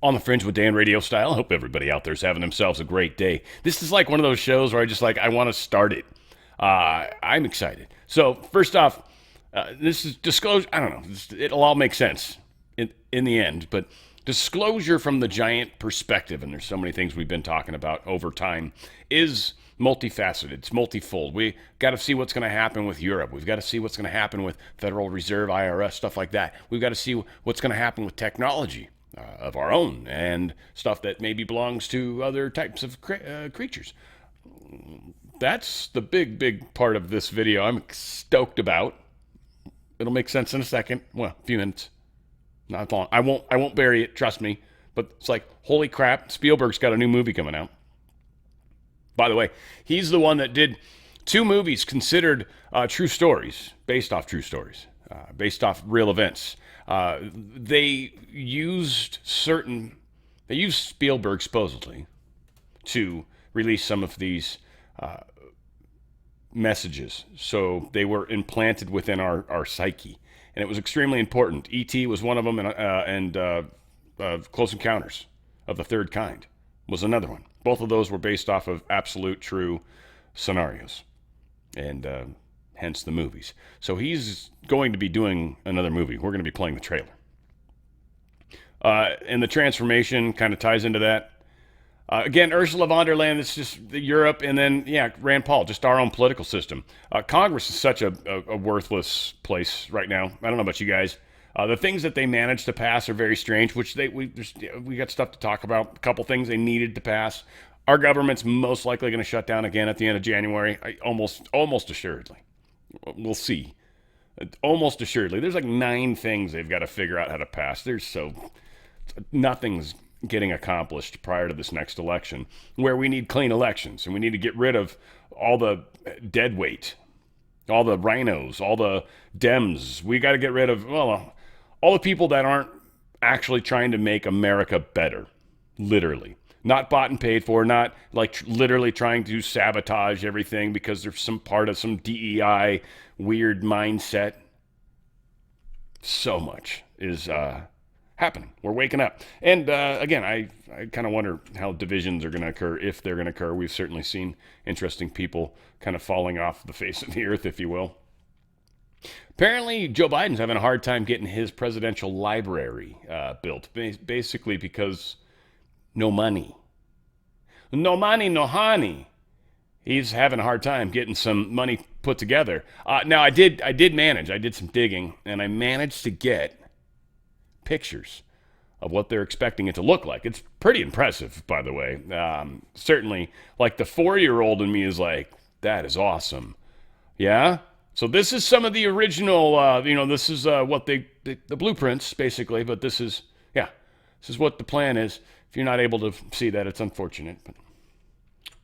on the Fringe with Dan RadioStyle. I hope everybody out there is having themselves a great day. This is like one of those shows where I want to start it. I'm excited. So first off, this is disclosure. I don't know. It'll all make sense in the end, but disclosure from the giant perspective, and there's so many things we've been talking about over time, is multifaceted. It's multifold. We got to see what's going to happen with Europe. We've got to see what's going to happen with Federal Reserve, IRS, stuff like that. We've got to see what's going to happen with technology of our own and stuff that maybe belongs to other types of creatures. That's the big part of this video I'm stoked about. It'll make sense in a second. Well, a few minutes. Not long. I won't bury it, trust me. But it's like, holy crap, Spielberg's got a new movie coming out. By the way, he's the one that did 2 movies considered true stories, based off true stories, based off real events. They used Spielberg supposedly to release some of these messages. So they were implanted within our psyche. And it was extremely important. E.T. was one of them, and Close Encounters of the Third Kind was another one. Both of those were based off of absolute true scenarios, and hence the movies. So he's going to be doing another movie. We're going to be playing the trailer. And the transformation kind of ties into that. Again, Ursula von der Leyen, it's just Europe, and then, Rand Paul, just our own political system. Congress is such a worthless place right now. I don't know about you guys. The things that they managed to pass are very strange, which we got stuff to talk about. A couple things they needed to pass. Our government's most likely going to shut down again at the end of January, almost assuredly. We'll see. Almost assuredly. There's like 9 things they've got to figure out how to pass. Nothing's getting accomplished prior to this next election, where we need clean elections, and we need to get rid of all the dead weight, all the rhinos, all the Dems. We got to get rid of, all the people that aren't actually trying to make America better, literally. Not bought and paid for, not like literally trying to sabotage everything because there's some part of some DEI weird mindset. So much is happening. We're waking up. And again, I kind of wonder how divisions are going to occur, if they're going to occur. We've certainly seen interesting people kind of falling off the face of the earth, if you will. Apparently, Joe Biden's having a hard time getting his presidential library built, basically because no money. No money, no honey. He's having a hard time getting some money put together. Now, I did manage. I did some digging, and I managed to get pictures of what they're expecting it to look like. It's pretty impressive, by the way. Certainly, like the 4-year-old in me is like, that is awesome. Yeah? So this is some of the original, this is what the blueprints, basically, but this is what the plan is. If you're not able to see that, it's unfortunate. But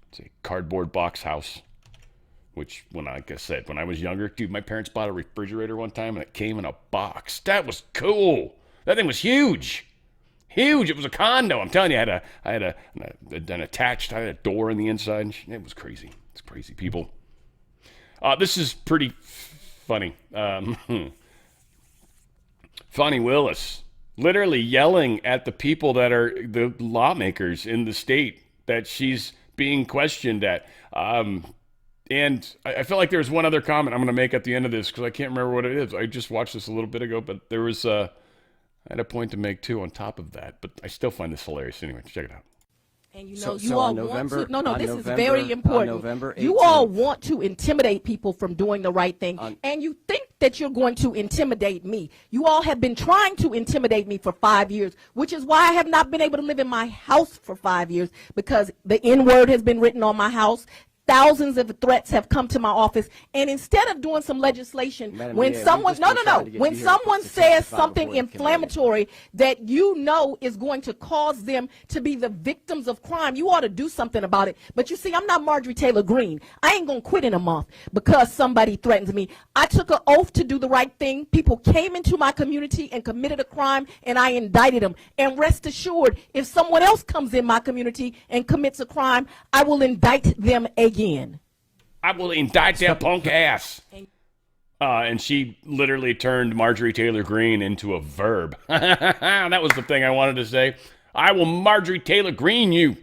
it's a cardboard box house, which, like I said, when I was younger, dude, my parents bought a refrigerator one time, and it came in a box. That was cool. That thing was huge. Huge. It was a condo. I'm telling you, I had a door in the inside. It was crazy. It's crazy, people. This is pretty funny. Fani Willis literally yelling at the people that are the lawmakers in the state that she's being questioned at. And I feel like there's one other comment I'm going to make at the end of this because I can't remember what it is. I just watched this a little bit ago, but there was I had a point to make too on top of that. But I still find this hilarious. Anyway, check it out. And you all want to, this is very important. You all want to intimidate people from doing the right thing, and you think that you're going to intimidate me. You all have been trying to intimidate me for 5 years, which is why I have not been able to live in my house for 5 years, because the N-word has been written on my house. Thousands of threats have come to my office, and instead of doing some legislation, when someone says something inflammatory that is going to cause them to be the victims of crime, you ought to do something about it. But you see, I'm not Marjorie Taylor Greene. I ain't gonna quit in a month because somebody threatens me. I took an oath to do the right thing. People came into my community and committed a crime, and I indicted them. And rest assured, if someone else comes in my community and commits a crime, I will indict them again. I will indict that punk ass. And she literally turned Marjorie Taylor Greene into a verb. That was the thing I wanted to say. I will Marjorie Taylor Greene you.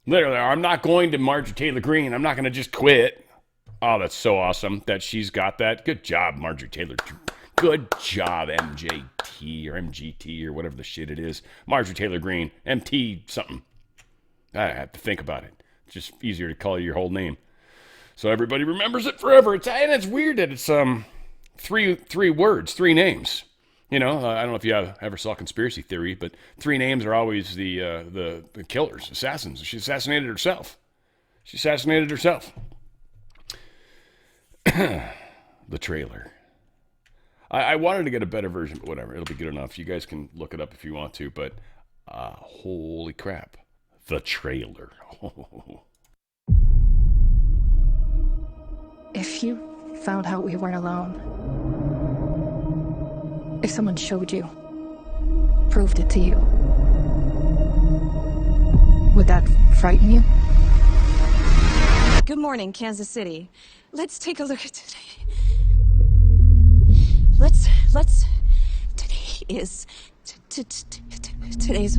Literally, I'm not going to Marjorie Taylor Greene. I'm not going to just quit. Oh, that's so awesome that she's got that. Good job, Marjorie Taylor. Good job, MJT or MGT or whatever the shit it is. Marjorie Taylor Greene, MT something. I have to think about it. It's just easier to call you your whole name, so everybody remembers it forever. And it's weird that it's three words, three names. You know, I don't know if you ever saw Conspiracy Theory, but three names are always the killers, assassins. She assassinated herself. The trailer. I wanted to get a better version, but whatever. It'll be good enough. You guys can look it up if you want to, but holy crap. The trailer. If you found out we weren't alone, if someone showed you, proved it to you, would that frighten you? Good morning, Kansas City. Let's take a look at today. Today's.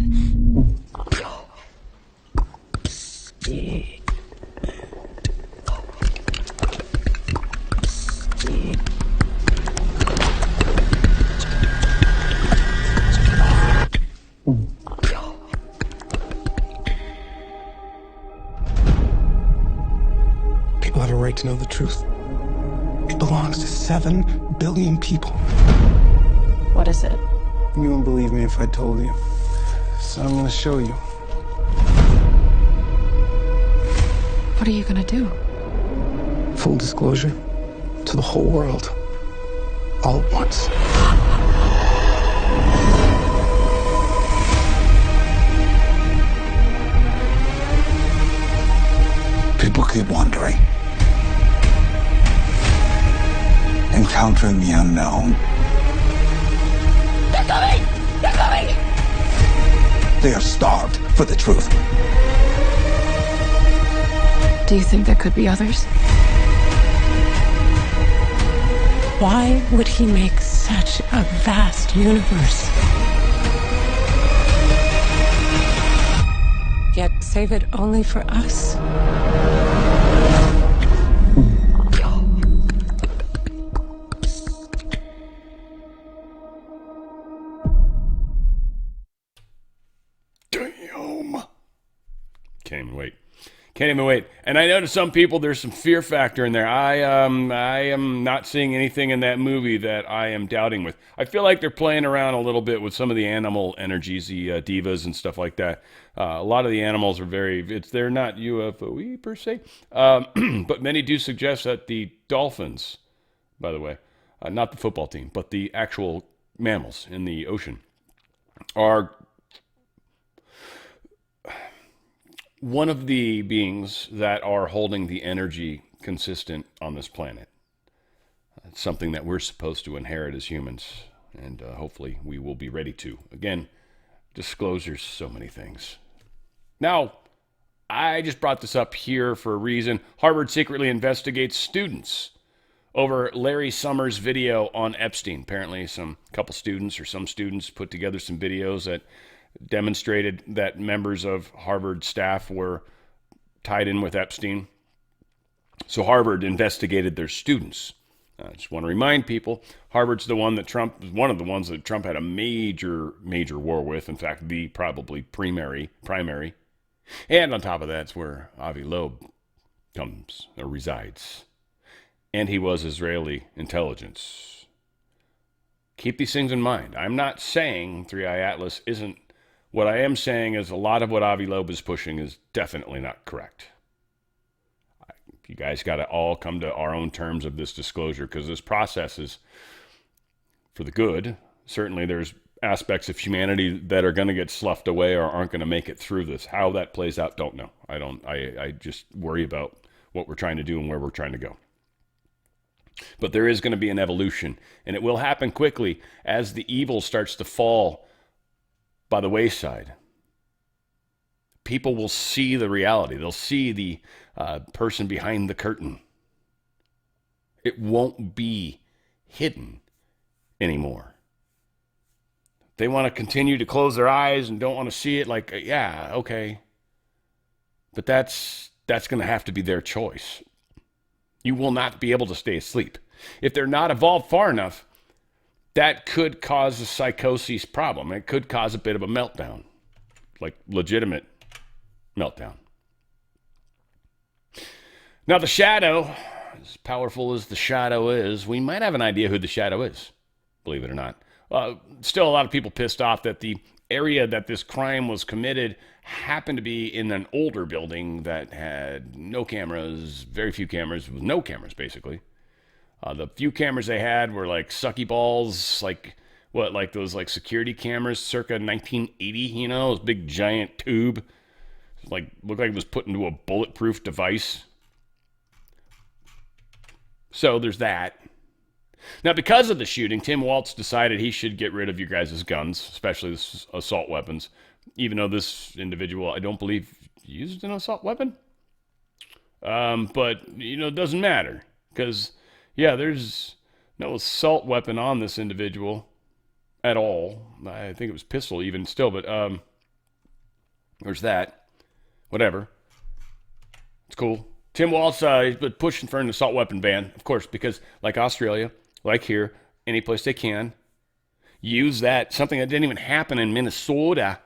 People have a right to know the truth. It belongs to 7 billion people. What is it? You wouldn't believe me if I told you. So I'm gonna show you. What are you gonna do? Full disclosure to the whole world. All at once. People keep wondering. Encountering the unknown. They're coming! They're coming! They are starved for the truth. Do you think there could be others? Why would he make such a vast universe? Yet save it only for us? Damn. Can't even wait. And I know to some people there's some fear factor in there. I am not seeing anything in that movie that I am doubting with. I feel like they're playing around a little bit with some of the animal energies, the divas and stuff like that. A lot of the animals are they're not UFO-y per se. But many do suggest that the dolphins, by the way, not the football team, but the actual mammals in the ocean are one of the beings that are holding the energy consistent on this planet. It's something that we're supposed to inherit as humans, and hopefully we will be ready to. Again, disclosures, so many things. Now, I just brought this up here for a reason. Harvard secretly investigates students over Larry Summers' video on Epstein. Apparently some students put together some videos that demonstrated that members of Harvard staff were tied in with Epstein. So Harvard investigated their students. I just want to remind people, Harvard's one of the ones that Trump had a major war with. In fact, the probably primary. And on top of that, it's where Avi Loeb resides. And he was Israeli intelligence. Keep these things in mind. I'm not saying Three Eye Atlas isn't. What I am saying is a lot of what Avi Loeb is pushing is definitely not correct. You guys got to all come to our own terms of this disclosure, because this process is for the good. Certainly there's aspects of humanity that are going to get sloughed away or aren't going to make it through this. How that plays out, don't know. I just worry about what we're trying to do and where we're trying to go. But there is going to be an evolution, and it will happen quickly as the evil starts to fall by the wayside. People will see the reality. They'll see the person behind the curtain. It won't be hidden anymore. they want to continue to close their eyes and don't want to see it, like, yeah, okay. But that's going to have to be their choice. You will not be able to stay asleep. If they're not evolved far enough, that could cause a psychosis problem. It could cause a bit of a meltdown, like legitimate meltdown. Now, the shadow, as powerful as the shadow is, we might have an idea who the shadow is, believe it or not. Still a lot of people pissed off that the area that this crime was committed happened to be in an older building that had no cameras, very few cameras, with no cameras, basically. The few cameras they had were like sucky balls, like those like security cameras circa 1980, you know, this big giant tube. Like, looked like it was put into a bulletproof device. So there's that. Now, because of the shooting, Tim Waltz decided he should get rid of you guys' guns, especially the assault weapons, even though this individual, I don't believe, used an assault weapon. But, you know, it doesn't matter because, yeah, there's no assault weapon on this individual at all. I think it was pistol even still, but there's that. Whatever. It's cool. Tim Waltz, he's been pushing for an assault weapon ban, of course, because like Australia, like here, any place they can, use that, something that didn't even happen in Minnesota.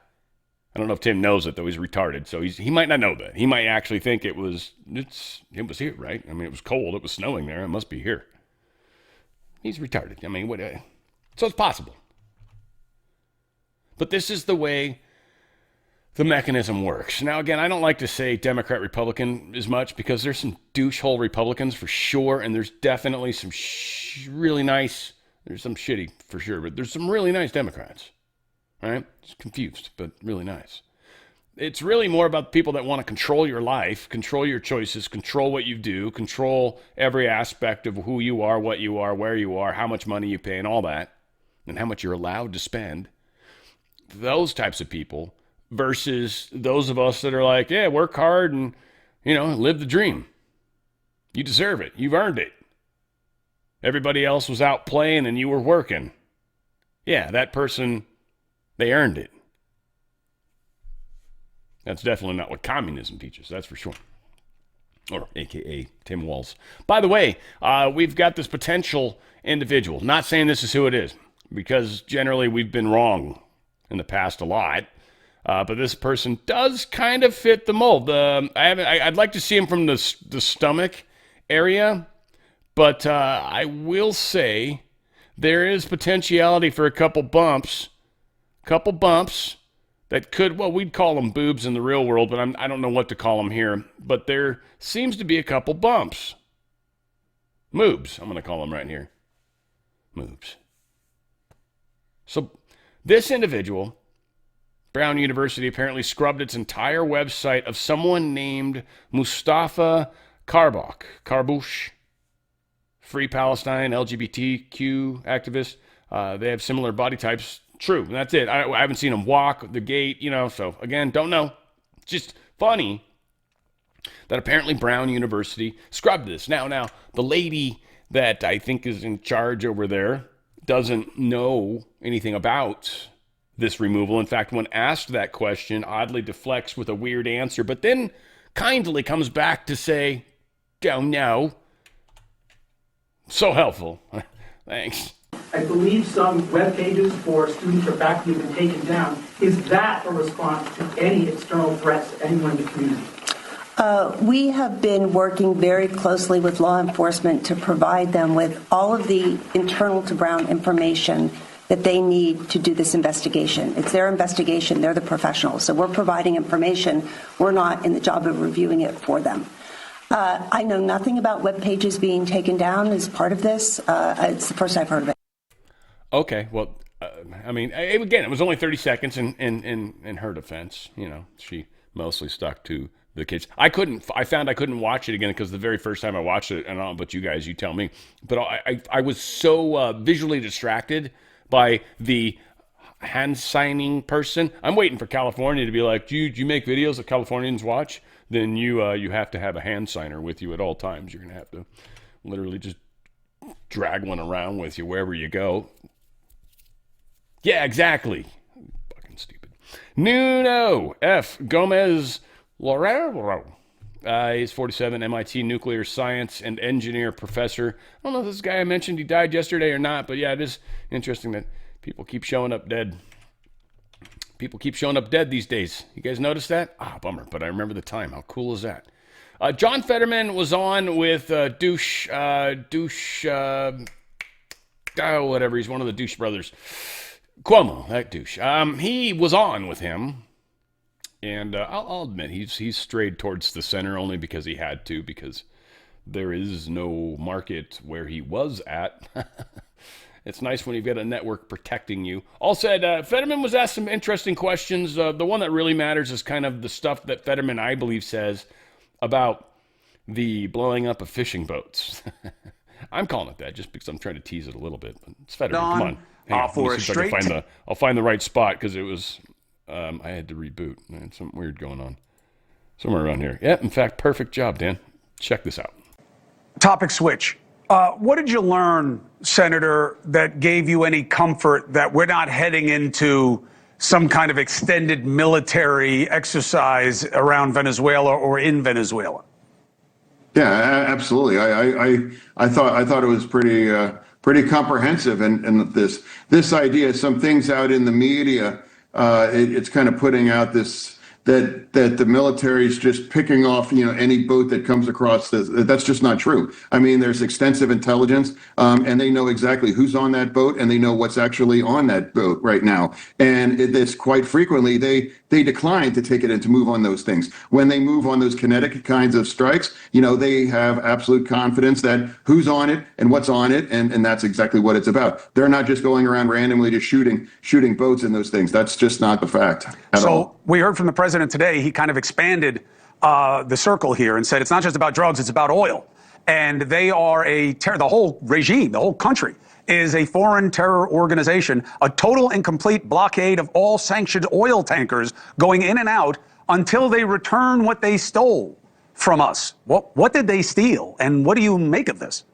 I don't know if Tim knows it, though. He's retarded, so he might not know that. He might actually think it was here, right? I mean, it was cold. It was snowing there. It must be here. He's retarded. I mean, so it's possible. But this is the way the mechanism works. Now, again, I don't like to say Democrat, Republican as much because there's some douchehole Republicans for sure, and there's definitely some really nice, there's some shitty for sure, but there's some really nice Democrats, right? Just confused, but really nice. It's really more about people that want to control your life, control your choices, control what you do, control every aspect of who you are, what you are, where you are, how much money you pay, and all that, and how much you're allowed to spend. Those types of people versus those of us that are like, yeah, work hard and, you know, live the dream. You deserve it. You've earned it. Everybody else was out playing and you were working. Yeah, that person, they earned it. That's definitely not what communism teaches, that's for sure. Or AKA Tim Walz. By the way, we've got this potential individual. Not saying this is who it is, because generally we've been wrong in the past a lot. But this person does kind of fit the mold. I'd like to see him from the stomach area, but I will say there is potentiality for a couple bumps that could, well, we'd call them boobs in the real world, but I don't know what to call them here. But there seems to be a couple bumps. Moobs, I'm going to call them right here. Moobs. So this individual, Brown University apparently scrubbed its entire website of someone named Mustafa Karbouch, Free Palestine, LGBTQ activist. They have similar body types. True, and that's it. I haven't seen them walk the gate, you know, so again, don't know. Just funny that apparently Brown University scrubbed this. Now, the lady that I think is in charge over there doesn't know anything about this removal. In fact, when asked that question, oddly deflects with a weird answer, but then kindly comes back to say, don't know. So helpful. Thanks. I believe some web pages for students or faculty have been taken down. Is that a response to any external threats to anyone in the community? We have been working very closely with law enforcement to provide them with all of the internal to Brown information that they need to do this investigation. It's their investigation. They're the professionals. So we're providing information. We're not in the job of reviewing it for them. I know nothing about web pages being taken down as part of this. It's the first I've heard of it. Okay, well, I mean, again, it was only 30 seconds in her defense. You know, she mostly stuck to the kids. I found I couldn't watch it again because the very first time I watched it, and I don't know about you guys, you tell me, but I was so visually distracted by the hand signing person. I'm waiting for California to be like, do you make videos that Californians watch? Then you have to have a hand signer with you at all times. You're going to have to literally just drag one around with you wherever you go. Yeah, exactly. Fucking stupid. Nuno F. Gomez Lorero. He's 47, MIT nuclear science and engineer professor. I don't know if this guy I mentioned, he died yesterday or not, but yeah, it is interesting that people keep showing up dead. People keep showing up dead these days. You guys notice that? Bummer, but I remember the time. How cool is that? John Fetterman was on with whatever. He's one of the douche brothers. Cuomo, that douche. He was on with him. And I'll admit, he's strayed towards the center only because he had to, because there is no market where he was at. It's nice when you've got a network protecting you. All said, Fetterman was asked some interesting questions. The one that really matters is kind of the stuff that Fetterman, I believe, says about the blowing up of fishing boats. I'm calling it that just because I'm trying to tease it a little bit. But it's Fetterman. Come on. Hang on. For a straight I'll find the right spot because it was... I had to reboot. I had something weird going on. Somewhere around here. Yeah, in fact, perfect job, Dan. Check this out. Topic switch. What did you learn, Senator, that gave you any comfort that we're not heading into some kind of extended military exercise around Venezuela or in Venezuela? Yeah, absolutely. I thought it was pretty comprehensive, and this idea, some things out in the media, it's kind of putting out this that the military is just picking off any boat that comes across this. That's just not true. I mean, there's extensive intelligence, and they know exactly who's on that boat, and they know what's actually on that boat right now. And it's quite frequently they decline to take it and to move on those things. When they move on those kinetic kinds of strikes, they have absolute confidence that who's on it and what's on it, and that's exactly what it's about. They're not just going around randomly just shooting boats in those things. That's just not the fact at all. We heard from the president today. He kind of expanded the circle here and said it's not just about drugs, it's about oil. And they are the whole regime, the whole country is a foreign terror organization, a total and complete blockade of all sanctioned oil tankers going in and out until they return what they stole from us. What did they steal? And what do you make of this?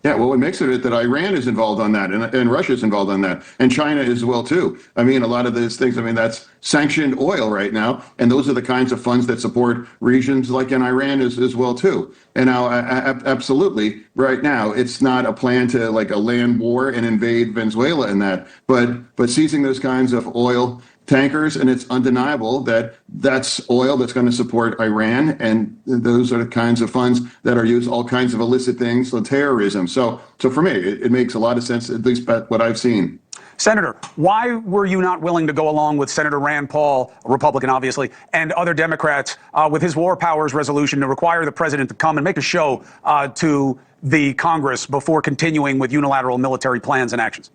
Yeah, well, what makes it that Iran is involved on that, and Russia is involved on that, and China as well, too. I mean, a lot of these things, that's sanctioned oil right now, and those are the kinds of funds that support regions like in Iran as well, too. And now, absolutely, right now, it's not a plan to, like, a land war and invade Venezuela and that, but seizing those kinds of oil tankers, and it's undeniable that that's oil that's going to support Iran, and those are the kinds of funds that are used all kinds of illicit things, so terrorism. So for me, it makes a lot of sense, at least what I've seen. Senator, why were you not willing to go along with Senator Rand Paul, a Republican obviously, and other Democrats with his war powers resolution to require the president to come and make a show to the Congress before continuing with unilateral military plans and actions?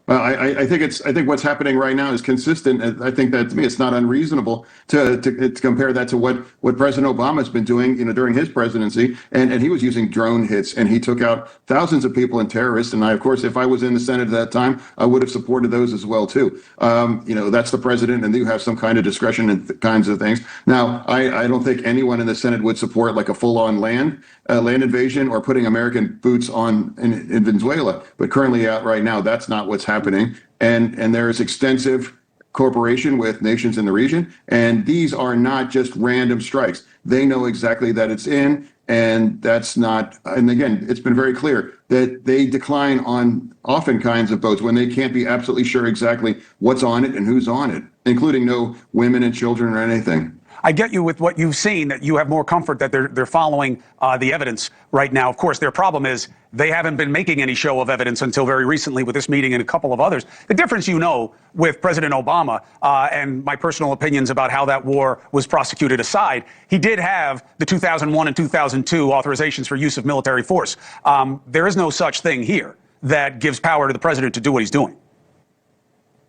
Well, I think what's happening right now is consistent. I think that, to me, it's not unreasonable to compare that to what President Obama's been doing, during his presidency, and he was using drone hits, and he took out thousands of people and terrorists. And of course, if I was in the Senate at that time, I would have supported those as well too. That's the president, and you have some kind of discretion and kinds of things. Now, I don't think anyone in the Senate would support like a full-on land invasion or putting American boots on in Venezuela. But currently, out right now, that's not what's happening. And there is extensive cooperation with nations in the region. And these are not just random strikes. They know exactly that it's in, and that's not, and again, it's been very clear that they decline on often kinds of boats when they can't be absolutely sure exactly what's on it and who's on it, including no women and children or anything. I get you with what you've seen, that you have more comfort that they're following the evidence right now. Of course, their problem is they haven't been making any show of evidence until very recently with this meeting and a couple of others. The difference, with President Obama and my personal opinions about how that war was prosecuted aside, he did have the 2001 and 2002 authorizations for use of military force. There is no such thing here that gives power to the president to do what he's doing.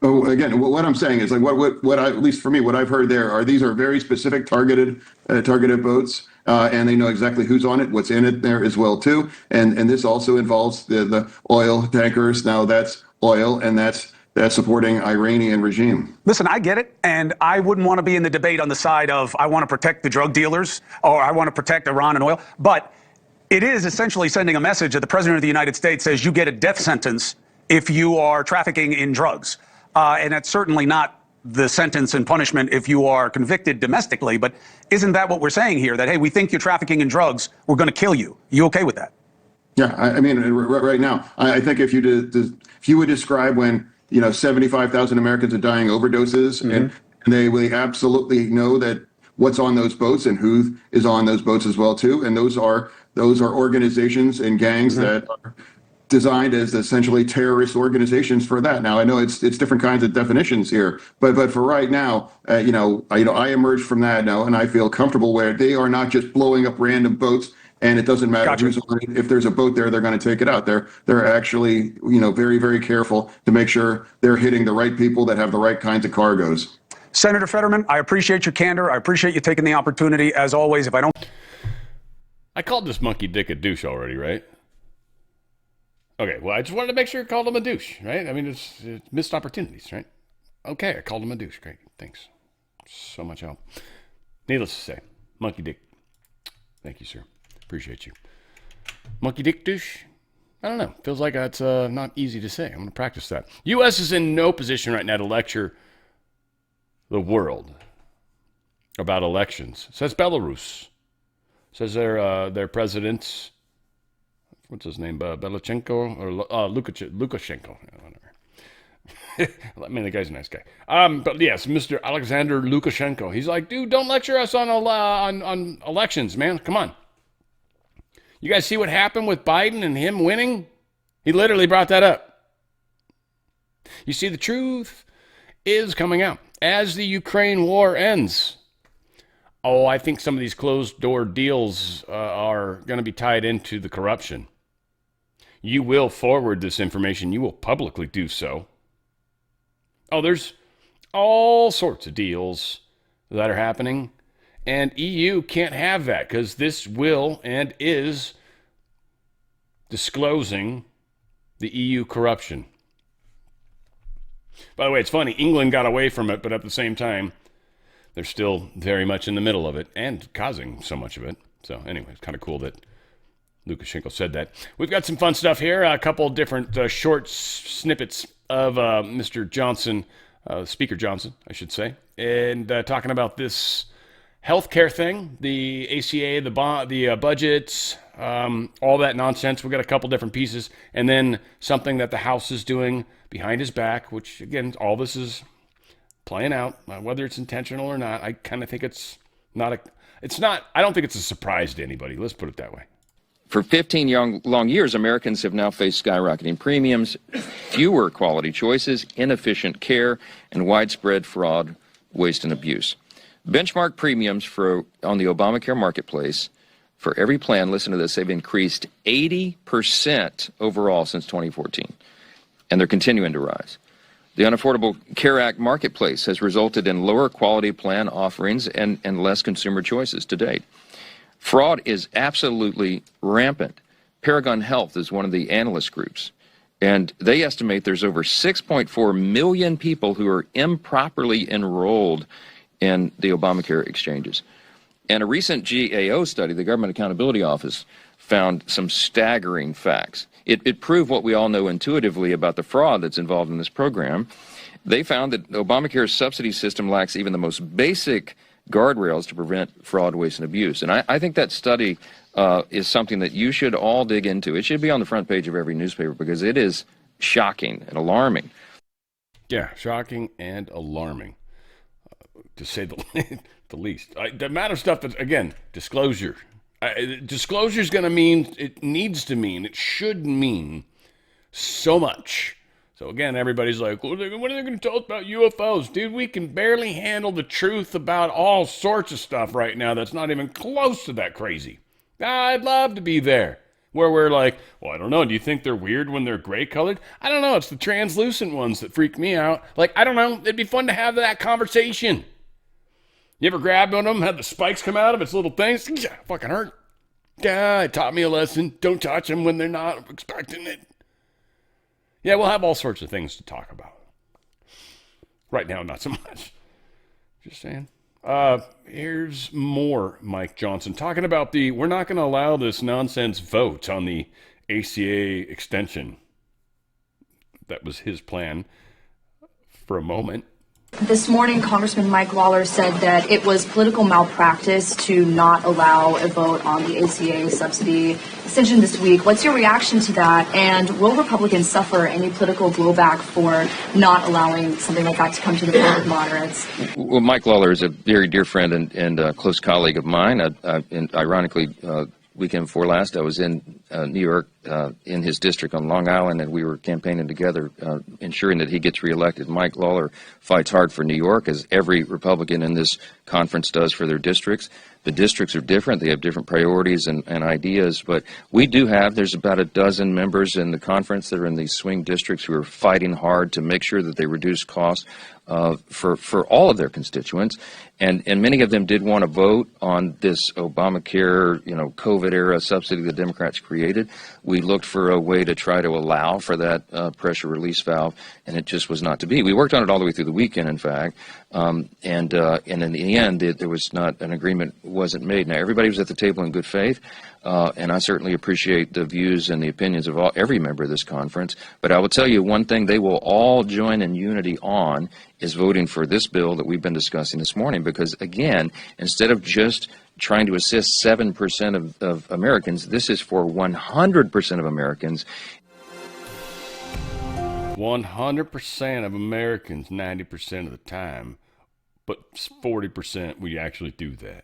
Oh, again, what I'm saying is like what at least for me, what I've heard there are these are very specific targeted boats, and they know exactly who's on it, what's in it there as well too, and this also involves the oil tankers. Now that's oil, and that's supporting Iranian regime. Listen, I get it, and I wouldn't want to be in the debate on the side of I want to protect the drug dealers or I want to protect Iran and oil, but it is essentially sending a message that the president of the United States says you get a death sentence if you are trafficking in drugs. and that's certainly not the sentence and punishment if you are convicted domestically. But isn't that what we're saying here? That, hey, we think you're trafficking in drugs, we're going to kill you. You okay with that? Yeah, I mean, right now, I think if you would describe when 75,000 Americans are dying overdoses, and they absolutely know that what's on those boats and who is on those boats as well too, and those are organizations and gangs that are designed as essentially terrorist organizations for that. Now I know it's different kinds of definitions here, but for right now, I emerged from that now, and I feel comfortable where they are not just blowing up random boats. And it doesn't matter who's on it. If there's a boat there, they're going to take it out. They're actually, very, very careful to make sure they're hitting the right people that have the right kinds of cargoes. Senator Fetterman, I appreciate your candor. I appreciate you taking the opportunity. As always, I called this monkey dick a douche already, right? Okay, well, I just wanted to make sure I called him a douche, right? I mean, it's missed opportunities, right? Okay, I called him a douche. Great, thanks. So much help. Needless to say, monkey dick. Thank you, sir. Appreciate you. Monkey dick douche? I don't know. Feels like that's not easy to say. I'm going to practice that. U.S. is in no position right now to lecture the world about elections. Says Belarus. Says their president, what's his name, Belachenko or Lukashenko? Whatever. I mean, the guy's a nice guy. But yes, Mr. Alexander Lukashenko. He's like, dude, don't lecture us on elections, man. Come on. You guys see what happened with Biden and him winning? He literally brought that up. You see, the truth is coming out as the Ukraine war ends. Oh, I think some of these closed-door deals are going to be tied into the corruption. You will forward this information. You will publicly do so. Oh, there's all sorts of deals that are happening. And EU can't have that because this will and is disclosing the EU corruption. By the way, it's funny. England got away from it, but at the same time, they're still very much in the middle of it and causing so much of it. So anyway, it's kind of cool that Lukashenko said that. We've got some fun stuff here. A couple different short snippets of Mr. Johnson, Speaker Johnson, I should say, and talking about this healthcare thing, the ACA, the budgets, all that nonsense. We've got a couple different pieces, and then something that the House is doing behind his back, which again, all this is playing out, whether it's intentional or not. I kind of think I don't think it's a surprise to anybody. Let's put it that way. For 15 long years, Americans have now faced skyrocketing premiums, fewer quality choices, inefficient care, and widespread fraud, waste, and abuse. Benchmark premiums on the Obamacare marketplace for every plan, listen to this, they've increased 80% overall since 2014, and they're continuing to rise. The Unaffordable Care Act marketplace has resulted in lower quality plan offerings and less consumer choices to date. Fraud is absolutely rampant. Paragon Health is one of the analyst groups, and they estimate there's over 6.4 million people who are improperly enrolled in the Obamacare exchanges. And a recent GAO study, the Government Accountability Office, found some staggering facts. It proved what we all know intuitively about the fraud that's involved in this program. They found that Obamacare's subsidy system lacks even the most basic guardrails to prevent fraud, waste, and abuse. And I think that study is something that you should all dig into. It should be on the front page of every newspaper because it is shocking and alarming. Yeah, shocking and alarming, to say the least. The amount of stuff that, again, disclosure. Disclosure is going to mean, it needs to mean, it should mean so much. So again, everybody's like, what are they going to tell us about UFOs? Dude, we can barely handle the truth about all sorts of stuff right now that's not even close to that crazy. I'd love to be there. Where we're like, well, I don't know. Do you think they're weird when they're gray colored? I don't know. It's the translucent ones that freak me out. Like, I don't know. It'd be fun to have that conversation. You ever grabbed one of them, had the spikes come out of its little things? Yeah, fucking hurt. Yeah, it taught me a lesson. Don't touch them when they're not expecting it. Yeah, we'll have all sorts of things to talk about. Right now, not so much. Just saying. Here's more Mike Johnson talking about we're not going to allow this nonsense vote on the ACA extension. That was his plan for a moment. This morning, Congressman Mike Lawler said that it was political malpractice to not allow a vote on the ACA subsidy extension this week. What's your reaction to that? And will Republicans suffer any political blowback for not allowing something like that to come to the floor with moderates? Well, Mike Lawler is a very dear friend and a close colleague of mine. And ironically, weekend before last, I was in New York in his district on Long Island, and we were campaigning together, ensuring that he gets reelected. Mike Lawler fights hard for New York, as every Republican in this conference does for their districts. The districts are different. They have different priorities and ideas, but we do have, there's about a dozen members in the conference that are in these swing districts who are fighting hard to make sure that they reduce costs for all of their constituents. And many of them did want to vote on this Obamacare, COVID-era subsidy the Democrats created. We looked for a way to try to allow for that pressure release valve, and it just was not to be. We worked on it all the way through the weekend, in fact, and in the end, there was not an agreement, wasn't made. Now, everybody was at the table in good faith, and I certainly appreciate the views and the opinions of every member of this conference. But I will tell you one thing they will all join in unity on is voting for this bill that we've been discussing this morning, because, again, instead of just trying to assist 7% of Americans, this is for 100% of Americans. 100% of Americans, 90% of the time, but 40% we actually do that.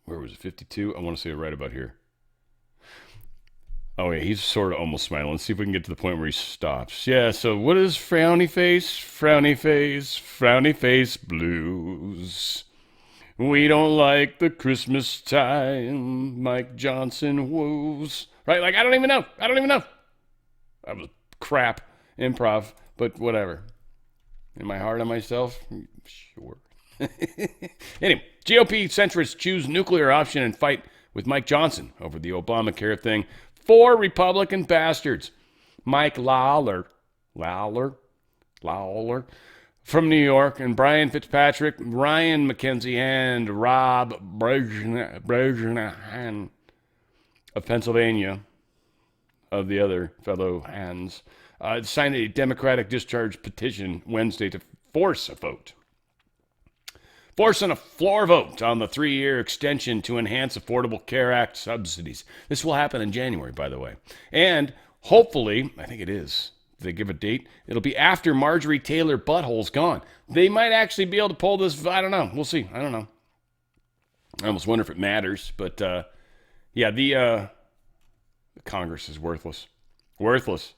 Where was it, 52? I want to say it right about here. Oh, yeah, he's sort of almost smiling. Let's see if we can get to the point where he stops. Yeah, so what is frowny face? Frowny face, frowny face blues. We don't like the Christmas time, Mike Johnson woos. Right? Like, I don't even know. That was crap improv, but whatever. Am I hard on myself? Sure. Anyway, GOP centrists choose nuclear option and fight with Mike Johnson over the Obamacare thing. 4 Republican bastards. Mike Lawler from New York, and Brian Fitzpatrick, Ryan McKenzie, and Rob Brejnahan of Pennsylvania, of the other fellow hands, signed a Democratic discharge petition Wednesday to force a floor vote on the 3-year extension to enhance Affordable Care Act subsidies. This will happen in January, by the way. And hopefully, I think it is, if they give a date, it'll be after Marjorie Taylor Butthole's gone. They might actually be able to pull this. I don't know. We'll see. I don't know. I almost wonder if it matters. But, the Congress is worthless. Worthless.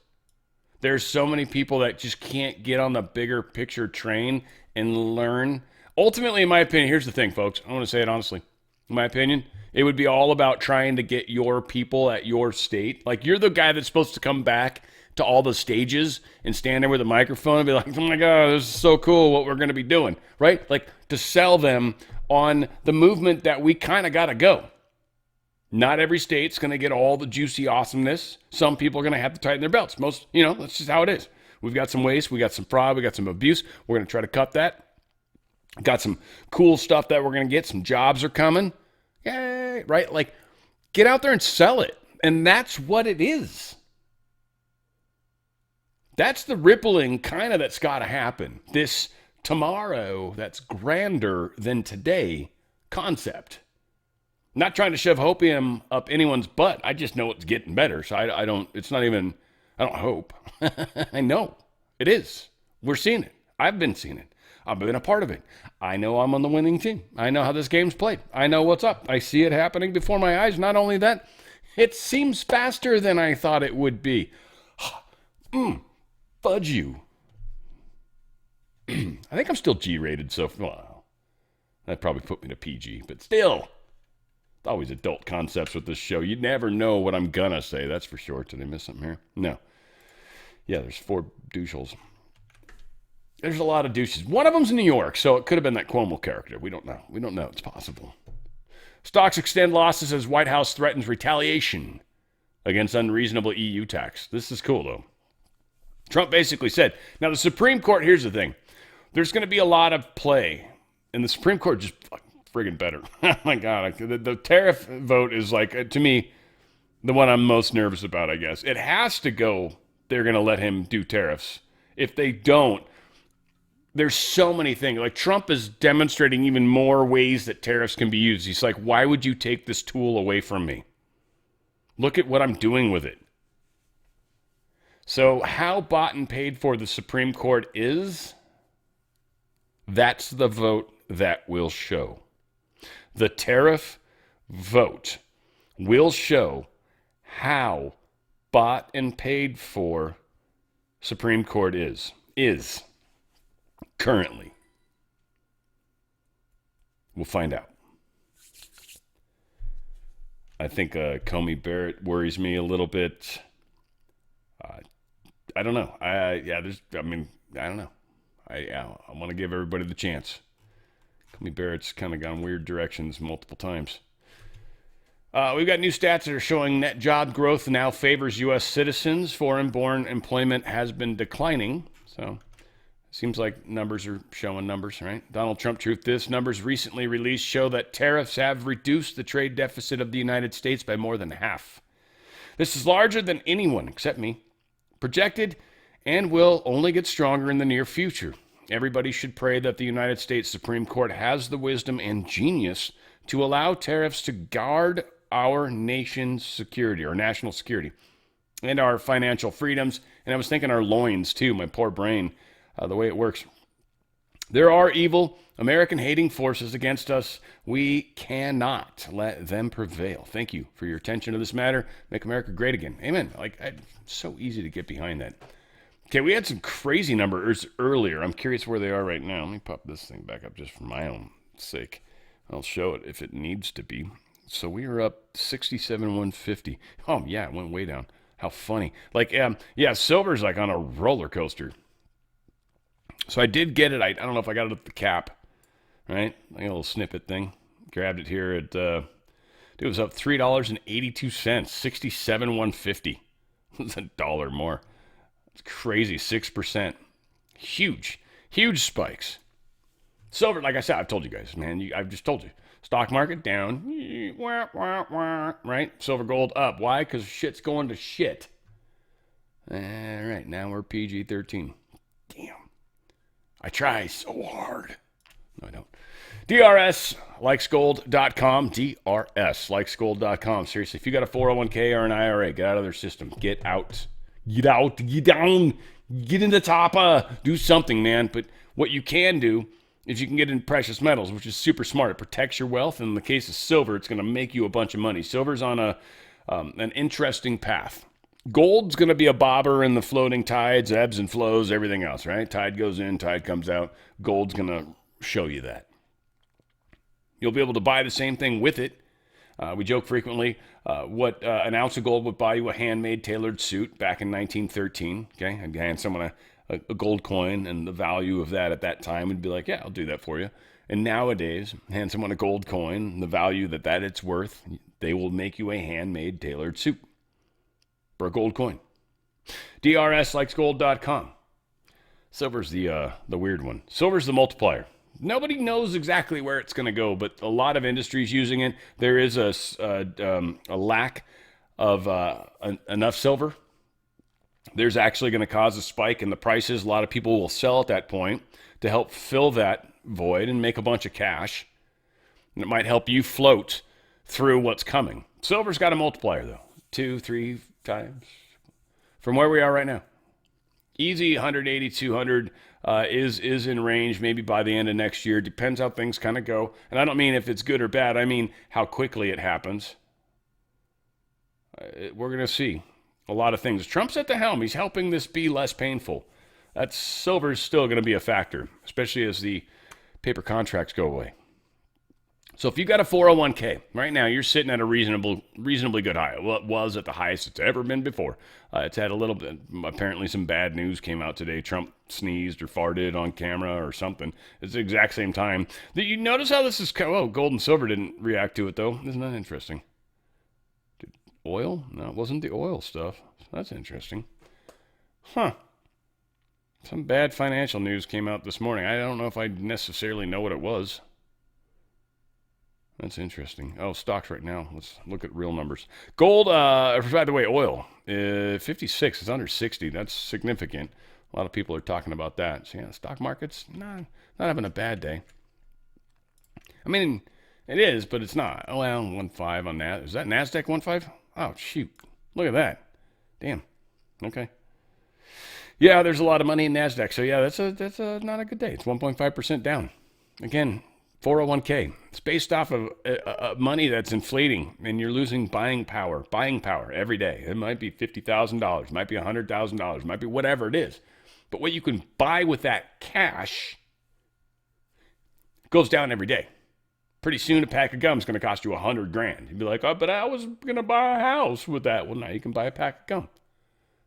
There's so many people that just can't get on the bigger picture train and learn. Ultimately, in my opinion, here's the thing, folks. I want to say it honestly. In my opinion, it would be all about trying to get your people at your state. Like, you're the guy that's supposed to come back to all the stages and stand there with a microphone and be like, oh my God, this is so cool what we're going to be doing, right? Like, to sell them on the movement that we kind of got to go. Not every state's going to get all the juicy awesomeness. Some people are going to have to tighten their belts. Most, that's just how it is. We've got some waste. We got some fraud. We got some abuse. We're going to try to cut that. Got some cool stuff that we're going to get. Some jobs are coming. Yay, right? Like, get out there and sell it. And that's what it is. That's the rippling kind of that's got to happen. This tomorrow that's grander than today concept. Not trying to shove hopium up anyone's butt. I just know it's getting better. So I don't hope. I know it is. We're seeing it. I've been seeing it. I've been a part of it. I know I'm on the winning team. I know how this game's played. I know what's up. I see it happening before my eyes. Not only that, it seems faster than I thought it would be. Fudge you. I think I'm still G-rated, so that probably put me to PG, but still. It's always adult concepts with this show. You never know what I'm gonna say, that's for sure. Did I miss something here? No. Yeah, there's 4 douchels. There's a lot of douches. One of them's in New York, so it could have been that Cuomo character. We don't know. It's possible. Stocks extend losses as White House threatens retaliation against unreasonable EU tax. This is cool, though. Trump basically said, now the Supreme Court, here's the thing. There's going to be a lot of play, and the Supreme Court just friggin' better. Oh, my God. The tariff vote is, like, to me, the one I'm most nervous about, I guess. It has to go. They're going to let him do tariffs. If they don't, there's so many things. Like Trump is demonstrating even more ways that tariffs can be used. He's like, why would you take this tool away from me? Look at what I'm doing with it. So how bought and paid for the Supreme Court is, that's the vote that will show. The tariff vote will show how bought and paid for Supreme Court is currently. We'll find out. I think Comey Barrett worries me a little bit. I don't know. I don't know. I want to give everybody the chance. Comey Barrett's kind of gone weird directions multiple times. We've got new stats that are showing net job growth now favors U.S. citizens. Foreign-born employment has been declining. So seems like numbers are showing numbers, right? Donald Trump Truth This. Numbers recently released show that tariffs have reduced the trade deficit of the United States by more than half. This is larger than anyone, except me, projected and will only get stronger in the near future. Everybody should pray that the United States Supreme Court has the wisdom and genius to allow tariffs to guard our nation's security, our national security, and our financial freedoms. And I was thinking our loins, too, my poor brain, the way it works. There are evil, American-hating forces against us. We cannot let them prevail. Thank you for your attention to this matter. Make America great again. Amen. So easy to get behind that. Okay, we had some crazy numbers earlier. I'm curious where they are right now. Let me pop this thing back up just for my own sake. I'll show it if it needs to be. So we are up 67,150. Oh, yeah, it went way down. How funny. Silver's like on a roller coaster. So I did get it. I don't know if I got it at the cap, right? Like a little snippet thing. Grabbed it here at, it was up $3.82, 67,150. It's $1 more. It's crazy, 6%. Huge spikes. Silver, like I said, I've told you guys, man. I've just told you. Stock market down, right? Silver, gold up. Why? Because shit's going to shit. All right, now we're PG-13. Damn. I try so hard. No, I don't. DRSlikesgold.com. DRSlikesgold.com. Seriously, if you got a 401k or an IRA, get out of their system. Get out. Get out. Get down. Get in the top. Do something, man. But what you can do is you can get in precious metals, which is super smart. It protects your wealth. And in the case of silver, it's going to make you a bunch of money. Silver's on an interesting path. Gold's going to be a bobber in the floating tides, ebbs and flows, everything else, right? Tide goes in, tide comes out. Gold's going to show you that. You'll be able to buy the same thing with it. We joke frequently what an ounce of gold would buy you a handmade tailored suit back in 1913. Okay, I'd hand someone a gold coin, and the value of that at that time would be like, yeah, I'll do that for you. And nowadays, hand someone a gold coin, the value that it's worth, they will make you a handmade tailored suit for a gold coin. DRSlikesgold.com. Silver's the weird one. Silver's the multiplier. Nobody knows exactly where it's going to go, but a lot of industries using it. There is a lack of enough silver. There's actually going to cause a spike in the prices. A lot of people will sell at that point to help fill that void and make a bunch of cash. And it might help you float through what's coming. Silver's got a multiplier, though. 2-3 times from where we are right now. Easy 180, 200 is in range maybe by the end of next year. Depends how things kind of go. And I don't mean if it's good or bad. I mean how quickly it happens. We're going to see a lot of things. Trump's at the helm. He's helping this be less painful. That silver's still going to be a factor, especially as the paper contracts go away. So if you got a 401k, right now you're sitting at a reasonably good high. Well, it was at the highest it's ever been before. It's had a little bit, apparently some bad news came out today. Trump sneezed or farted on camera or something. It's the exact same time. Did you notice how this is, gold and silver didn't react to it though. Isn't that interesting? Oil? No, it wasn't the oil stuff. That's interesting. Huh. Some bad financial news came out this morning. I don't know if I necessarily know what it was. That's interesting. Oh, stocks right now. Let's look at real numbers. Gold, by the way, oil, 56 is under 60. That's significant. A lot of people are talking about that. So, stock market's not having a bad day. I mean, it is, but it's not. Oh, well, 1.5 on that. Is that NASDAQ 1.5? Oh, shoot. Look at that. Damn. Okay. Yeah, there's a lot of money in NASDAQ. So, yeah, that's not a good day. It's 1.5% down. Again, 401k. It's based off of money that's inflating, and you're losing buying power every day. It might be $50,000, might be $100,000, might be whatever it is. But what you can buy with that cash goes down every day. Pretty soon, a pack of gum is going to cost you $100,000. You'd be like, oh, but I was going to buy a house with that. Well, now you can buy a pack of gum.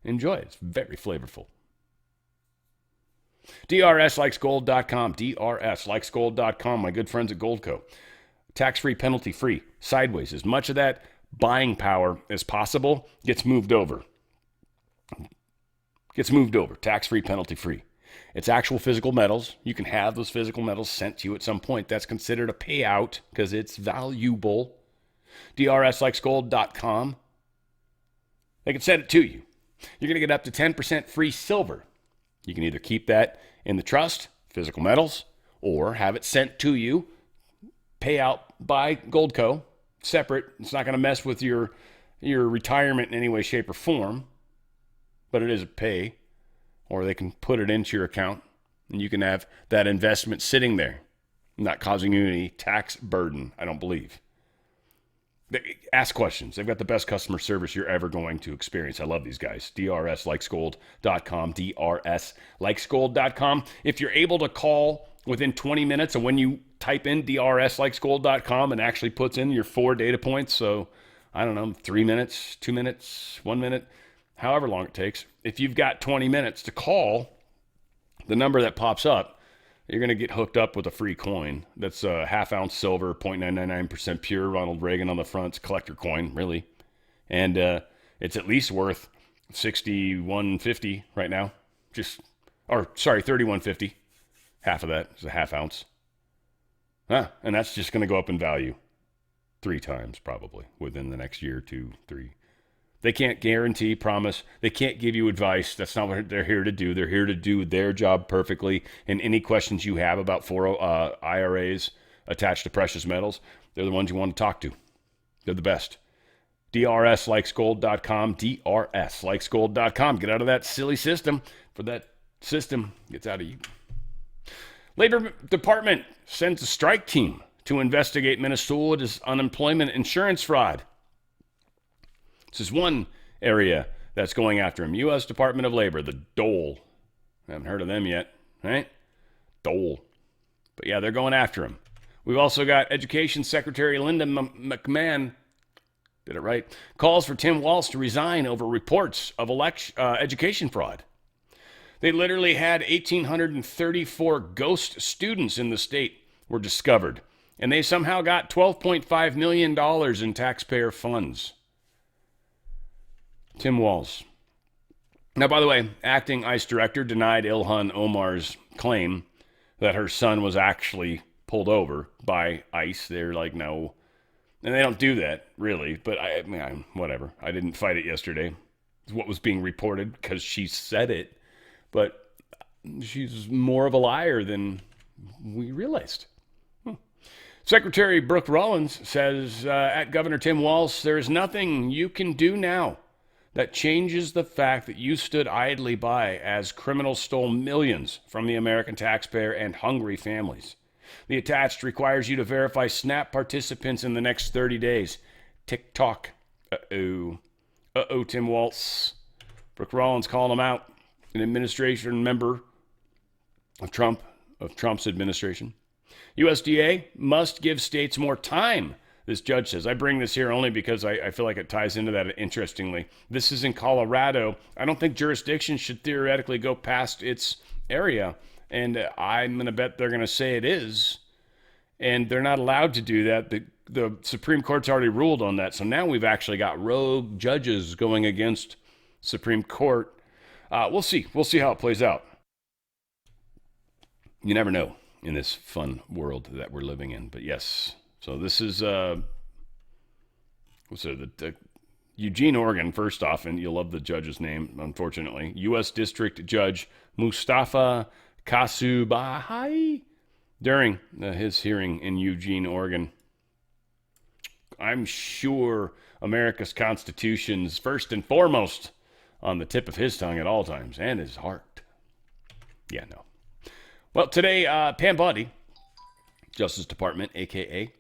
Enjoy it. It's very flavorful. DRSlikesGold.com. DRSlikesGold.com. My good friends at Goldco. Tax-free, penalty-free. Sideways. As much of that buying power as possible gets moved over. Tax-free, penalty-free. It's actual physical metals. You can have those physical metals sent to you at some point. That's considered a payout because it's valuable. DRSlikesGold.com. They can send it to you. You're going to get up to 10% free silver. You can either keep that in the trust, physical metals, or have it sent to you, payout by Goldco, separate. It's not going to mess with your retirement in any way, shape, or form, but it is a pay. Or they can put it into your account, and you can have that investment sitting there, not causing you any tax burden, I don't believe. Ask questions. They've got the best customer service you're ever going to experience. I love these guys. DRSlikesGold.com. DRSlikesGold.com. If you're able to call within 20 minutes, and when you type in DRSlikesGold.com and actually puts in your 4 data points, so I don't know, 3 minutes, 2 minutes, 1 minute, however long it takes. If you've got 20 minutes to call, the number that pops up, you're going to get hooked up with a free coin. That's a half-ounce silver, 0.999% pure, Ronald Reagan on the front. It's a collector coin, really. And it's at least worth $61.50 right now. 31.50. Half of that is a half ounce. And that's just going to go up in value 3 times probably within the next year, 2, 3. They can't guarantee, promise. They can't give you advice. That's not what they're here to do. They're here to do their job perfectly. And any questions you have about IRAs attached to precious metals, they're the ones you want to talk to. They're the best. DRSlikesGold.com. DRSlikesGold.com. Get out of that silly system, for that system gets out of you. Labor Department sends a strike team to investigate Minnesota's unemployment insurance fraud. This is one area that's going after him. U.S. Department of Labor, the Dole. I haven't heard of them yet, right? Dole. But yeah, they're going after him. We've also got Education Secretary Linda McMahon, did it right, calls for Tim Walz to resign over reports of education fraud. They literally had 1,834 ghost students in the state were discovered, and they somehow got $12.5 million in taxpayer funds. Tim Walz. Now, by the way, acting ICE director denied Ilhan Omar's claim that her son was actually pulled over by ICE. They're like, no. And they don't do that, really. But, I mean, whatever. I didn't fight it yesterday. It's what was being reported because she said it. But she's more of a liar than we realized. Secretary Brooke Rollins says at Governor Tim Walz, there is nothing you can do now that changes the fact that you stood idly by as criminals stole millions from the American taxpayer and hungry families. The attached requires you to verify SNAP participants in the next 30 days. Tick-tock. Uh-oh, Tim Walz. Brooke Rollins called him out. An administration member of Trump's administration. USDA must give states more time, this judge says. I bring this here only because I feel like it ties into that interestingly. This is in Colorado. I don't think jurisdiction should theoretically go past its area. And I'm going to bet they're going to say it is. And they're not allowed to do that. The Supreme Court's already ruled on that. So now we've actually got rogue judges going against Supreme Court. We'll see. We'll see how it plays out. You never know in this fun world that we're living in. But yes, so this is the Eugene, Oregon, first off, and you'll love the judge's name, unfortunately. U.S. District Judge Mustafa Kasubahai during his hearing in Eugene, Oregon. I'm sure America's Constitution's first and foremost on the tip of his tongue at all times, and his heart. Yeah, no. Well, today, Pam Bondi, Justice Department, a.k.a.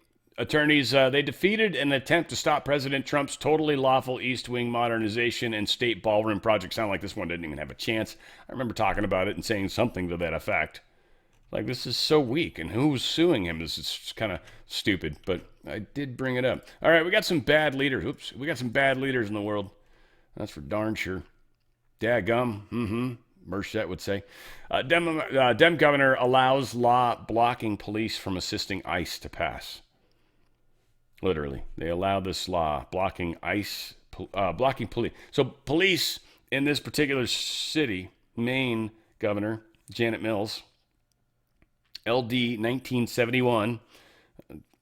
attorneys, they defeated an attempt to stop President Trump's totally lawful East Wing modernization and state ballroom project. Sound like this one didn't even have a chance. I remember talking about it and saying something to that effect. Like, this is so weak, and who's suing him? This is kind of stupid, but I did bring it up. All right, we got some bad leaders. Oops, we got some bad leaders in the world. That's for darn sure. Daggum, Merchette would say. Dem governor allows law blocking police from assisting ICE to pass. Literally, they allow this law blocking ICE, blocking police. So police in this particular city, Maine governor, Janet Mills, LD 1971,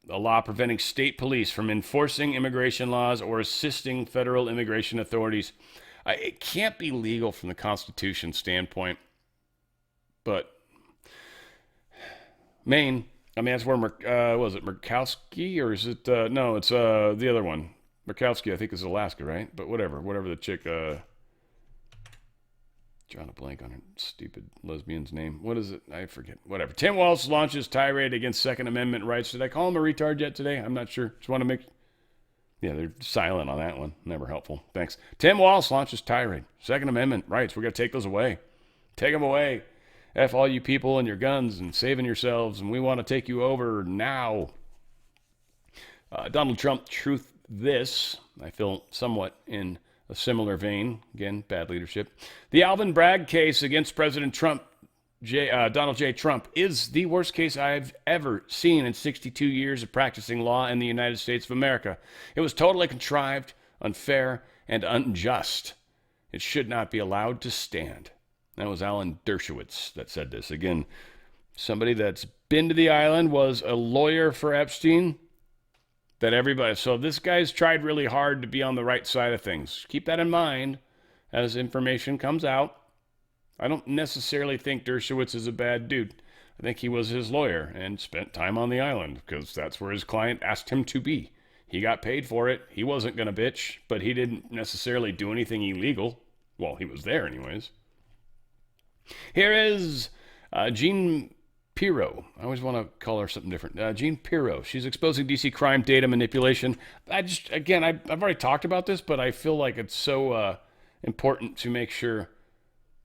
a law preventing state police from enforcing immigration laws or assisting federal immigration authorities. It can't be legal from the Constitution standpoint, but Maine, I mean, that's where, was it Murkowski, or is it, no, it's the other one. Murkowski, I think, is Alaska, right? But whatever the chick, drawing a blank on her stupid lesbian's name. What is it? I forget. Whatever. Tim Walz launches tirade against Second Amendment rights. Did I call him a retard yet today? I'm not sure. Just want to make... Yeah, they're silent on that one. Never helpful. Thanks. Tim Walz launches tirade. Second Amendment rights. We got to take those away. Take them away. F all you people and your guns and saving yourselves, and we want to take you over now. Donald Trump, truth this. I feel somewhat in a similar vein. Again, bad leadership. The Alvin Bragg case against President Trump, Donald J. Trump, is the worst case I've ever seen in 62 years of practicing law in the United States of America. It was totally contrived, unfair, and unjust. It should not be allowed to stand. That was Alan Dershowitz that said this. Again, somebody that's been to the island, was a lawyer for Epstein. That everybody, so this guy's tried really hard to be on the right side of things. Keep that in mind as information comes out. I don't necessarily think Dershowitz is a bad dude. I think he was his lawyer and spent time on the island because that's where his client asked him to be. He got paid for it. He wasn't going to bitch, but he didn't necessarily do anything illegal. Well, he was there anyways. Here is Jean Pirro. I always want to call her something different. Jean Pirro. She's exposing DC crime data manipulation. I've already talked about this, but I feel like it's so important to make sure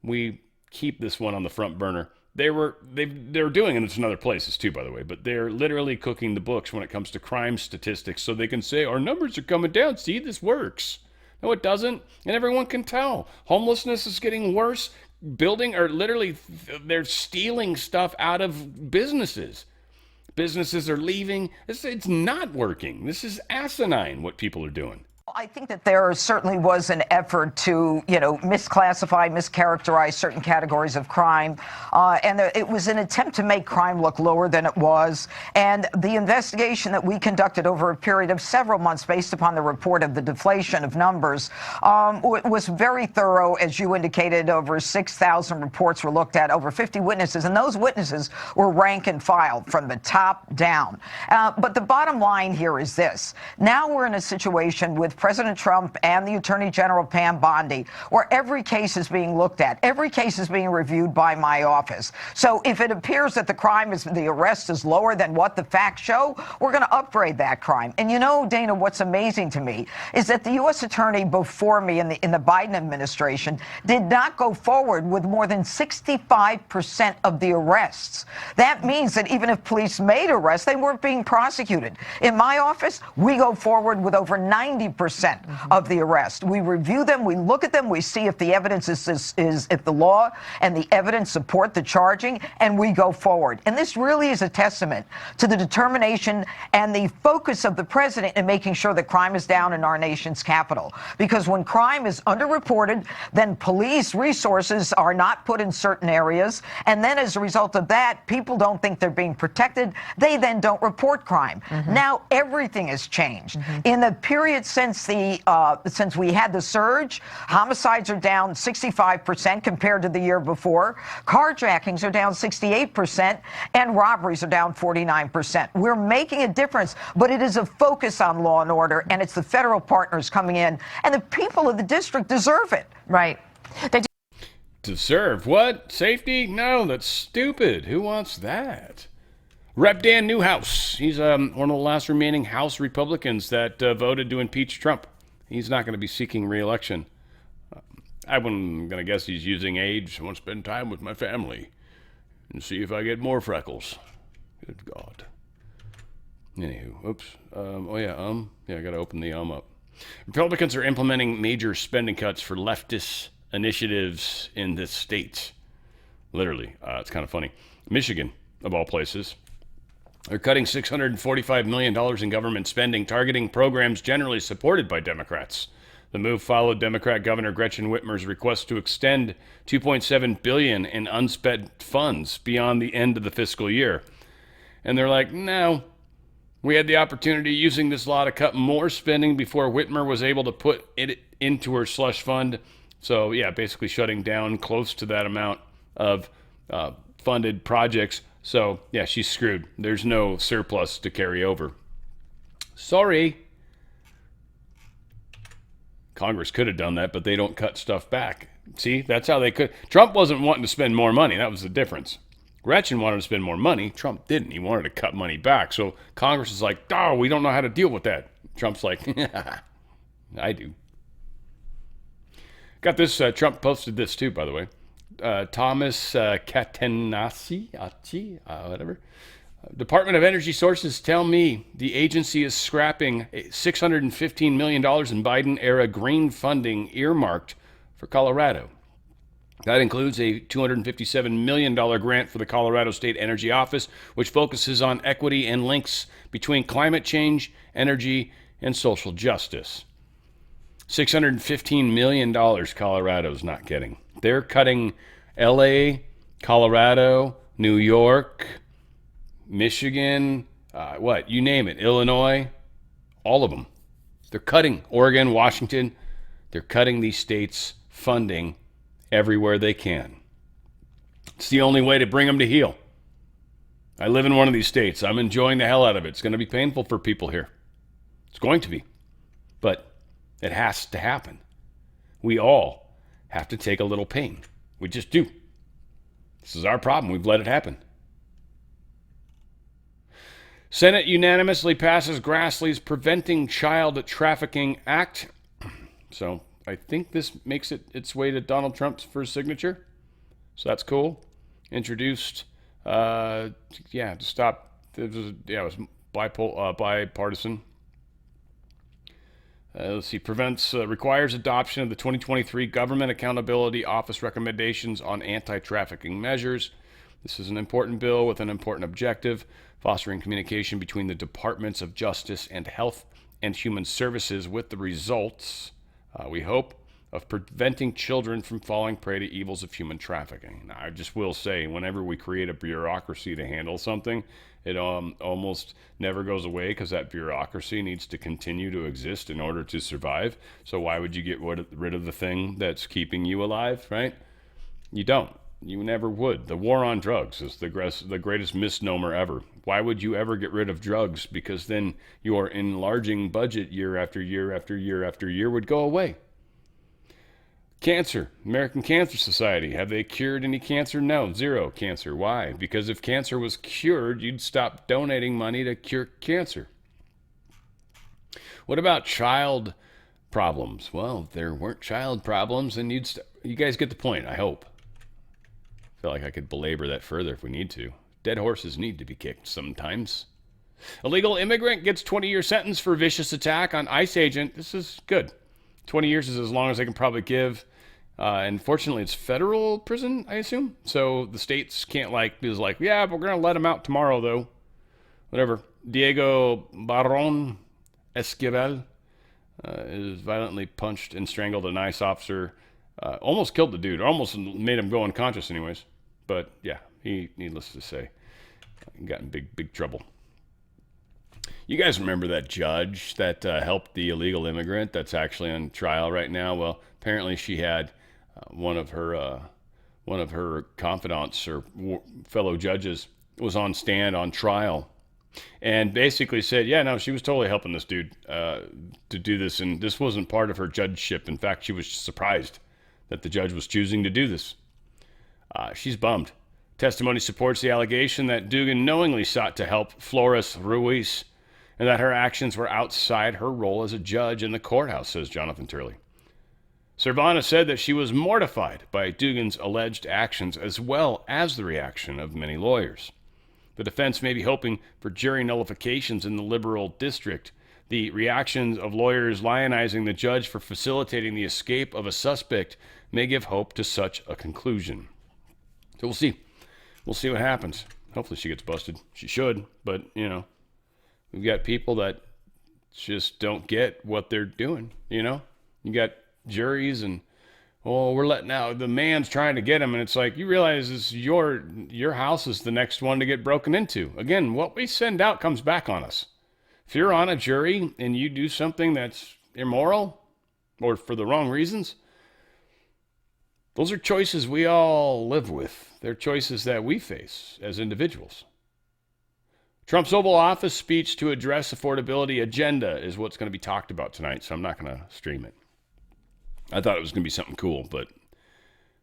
we keep this one on the front burner. They're doing it in other places too, by the way, but they're literally cooking the books when it comes to crime statistics so they can say our numbers are coming down. See, this works. No, it doesn't, and everyone can tell. Homelessness is getting worse. They're stealing stuff out of businesses. Businesses are leaving. It's not working. This is asinine what people are doing. I think that there certainly was an effort to, misclassify, mischaracterize certain categories of crime. And it was an attempt to make crime look lower than it was. And the investigation that we conducted over a period of several months based upon the report of the deflation of numbers was very thorough. As you indicated, over 6,000 reports were looked at, over 50 witnesses. And those witnesses were rank and file from the top down. But the bottom line here is this. Now we're in a situation with President Trump and the Attorney General Pam Bondi, where every case is being looked at. Every case is being reviewed by my office. So if it appears that the arrest is lower than what the facts show, we're going to upgrade that crime. And Dana, what's amazing to me is that the U.S. Attorney before me in the Biden administration did not go forward with more than 65% of the arrests. That means that even if police made arrests, they weren't being prosecuted. In my office, we go forward with over 90% of the arrest. We review them, we look at them, we see if the evidence if the law and the evidence support the charging, and we go forward. And this really is a testament to the determination and the focus of the president in making sure that crime is down in our nation's capital. Because when crime is underreported, then police resources are not put in certain areas, and then as a result of that, people don't think they're being protected. They then don't report crime. Now everything has changed. In the period since since we had the surge, homicides are down 65% compared to the year before. Carjackings are down 68%, and robberies are down 49%. We're making a difference, but it is a focus on law and order, and it's the federal partners coming in, and the people of the district deserve it. Right. Deserve what? Safety? No, that's stupid. Who wants that? Rep. Dan Newhouse. He's one of the last remaining House Republicans that voted to impeach Trump. He's not going to be seeking re-election. I'm going to guess he's using age. I want to spend time with my family and see if I get more freckles. Good God. Anywho, oops. I got to open the up. Republicans are implementing major spending cuts for leftist initiatives in this state. Literally, it's kind of funny. Michigan, of all places, they're cutting $645 million in government spending, targeting programs generally supported by Democrats. The move followed Democrat Governor Gretchen Whitmer's request to extend $2.7 billion in unspent funds beyond the end of the fiscal year. And they're like, no, we had the opportunity using this law to cut more spending before Whitmer was able to put it into her slush fund. So, yeah, basically shutting down close to that amount of funded projects. So, yeah, she's screwed. There's no surplus to carry over. Sorry. Congress could have done that, but they don't cut stuff back. See, that's how they could. Trump wasn't wanting to spend more money. That was the difference. Gretchen wanted to spend more money. Trump didn't. He wanted to cut money back. So Congress is like, oh, we don't know how to deal with that. Trump's like, I do. Got this. Trump posted this too, by the way. Thomas Catenacci, whatever. Department of Energy sources tell me the agency is scrapping $615 million in Biden-era green funding earmarked for Colorado. That includes a $257 million grant for the Colorado State Energy Office, which focuses on equity and links between climate change, energy, and social justice. $615 million Colorado's not getting. They're cutting LA, Colorado, New York, Michigan, you name it, Illinois, all of them. They're cutting Oregon, Washington. They're cutting these states' funding everywhere they can. It's the only way to bring them to heel. I live in one of these states. I'm enjoying the hell out of it. It's going to be painful for people here. It's going to be. But it has to happen. We all have to take a little pain. We just do. This is our problem. We've let it happen. Senate unanimously passes Grassley's Preventing Child Trafficking Act. So I think this makes it its way to Donald Trump's first signature. So that's cool. Introduced, to stop. It was bipartisan. Requires adoption of the 2023 Government Accountability Office recommendations on anti-trafficking measures. This is an important bill with an important objective, fostering communication between the Departments of Justice and Health and Human Services with the results, we hope, of preventing children from falling prey to evils of human trafficking. Now, I just will say, whenever we create a bureaucracy to handle something, it almost never goes away because that bureaucracy needs to continue to exist in order to survive. So why would you get rid of the thing that's keeping you alive, right? You don't. You never would. The war on drugs is the greatest misnomer ever. Why would you ever get rid of drugs? Because then your enlarging budget year after year after year after year would go away. Cancer. American Cancer Society. Have they cured any cancer? No, zero cancer. Why? Because if cancer was cured, you'd stop donating money to cure cancer. What about child problems? Well, if there weren't child problems, then you guys get the point, I hope. I feel like I could belabor that further if we need to. Dead horses need to be kicked sometimes. Illegal immigrant gets 20-year sentence for vicious attack on ICE agent. This is good. 20 years is as long as they can probably give. And fortunately, it's federal prison, I assume. So the states can't yeah, but we're going to let him out tomorrow, though. Whatever. Diego Barron Esquivel is violently punched and strangled an ICE officer. Almost killed the dude. Almost made him go unconscious anyways. But yeah, he, needless to say, got in big trouble. You guys remember that judge that helped the illegal immigrant that's actually on trial right now? Well, apparently she had one of her confidants or fellow judges was on stand on trial and basically said, yeah, no, she was totally helping this dude to do this, and this wasn't part of her judgeship. In fact, she was surprised that the judge was choosing to do this. She's bummed. Testimony supports the allegation that Dugan knowingly sought to help Flores Ruiz and that her actions were outside her role as a judge in the courthouse, says Jonathan Turley. Cervana said that she was mortified by Dugan's alleged actions as well as the reaction of many lawyers. The defense may be hoping for jury nullifications in the liberal district. The reactions of lawyers lionizing the judge for facilitating the escape of a suspect may give hope to such a conclusion. So we'll see. We'll see what happens. Hopefully she gets busted. She should, but, we've got people that just don't get what they're doing, You got juries and, we're letting out, the man's trying to get him, and it's like, you realize your house is the next one to get broken into. Again, what we send out comes back on us. If you're on a jury and you do something that's immoral or for the wrong reasons, those are choices we all live with. They're choices that we face as individuals. Trump's Oval Office speech to address affordability agenda is what's going to be talked about tonight, so I'm not going to stream it. I thought it was going to be something cool, but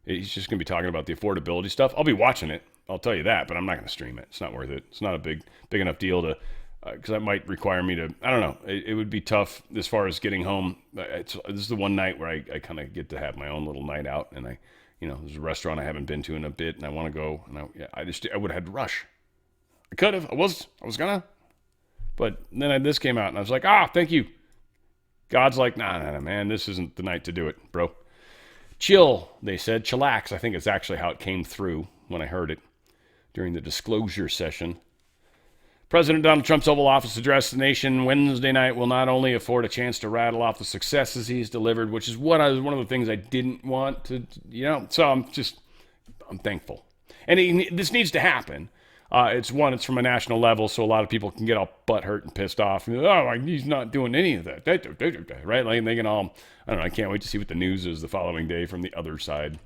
he's just going to be talking about the affordability stuff. I'll be watching it, I'll tell you that, but I'm not going to stream it. It's not worth it. It's not a big enough deal to, because that might require me to, I don't know. It would be tough as far as getting home. This is the one night where I kind of get to have my own little night out, and there's a restaurant I haven't been to in a bit, and I want to go, and I would have had to rush. I could have. I was gonna. But then this came out, and I was like, thank you. God's like, nah, man, this isn't the night to do it, bro. Chill, they said. Chillax, I think is actually how it came through when I heard it during the disclosure session. President Donald Trump's Oval Office address to the nation Wednesday night will not only afford a chance to rattle off the successes he's delivered, which is one of the things I didn't want to, so I'm thankful. And this needs to happen. It's from a national level, so a lot of people can get all butthurt and pissed off. He's not doing any of that, right? Like they can all, I don't know, I can't wait to see what the news is the following day from the other side.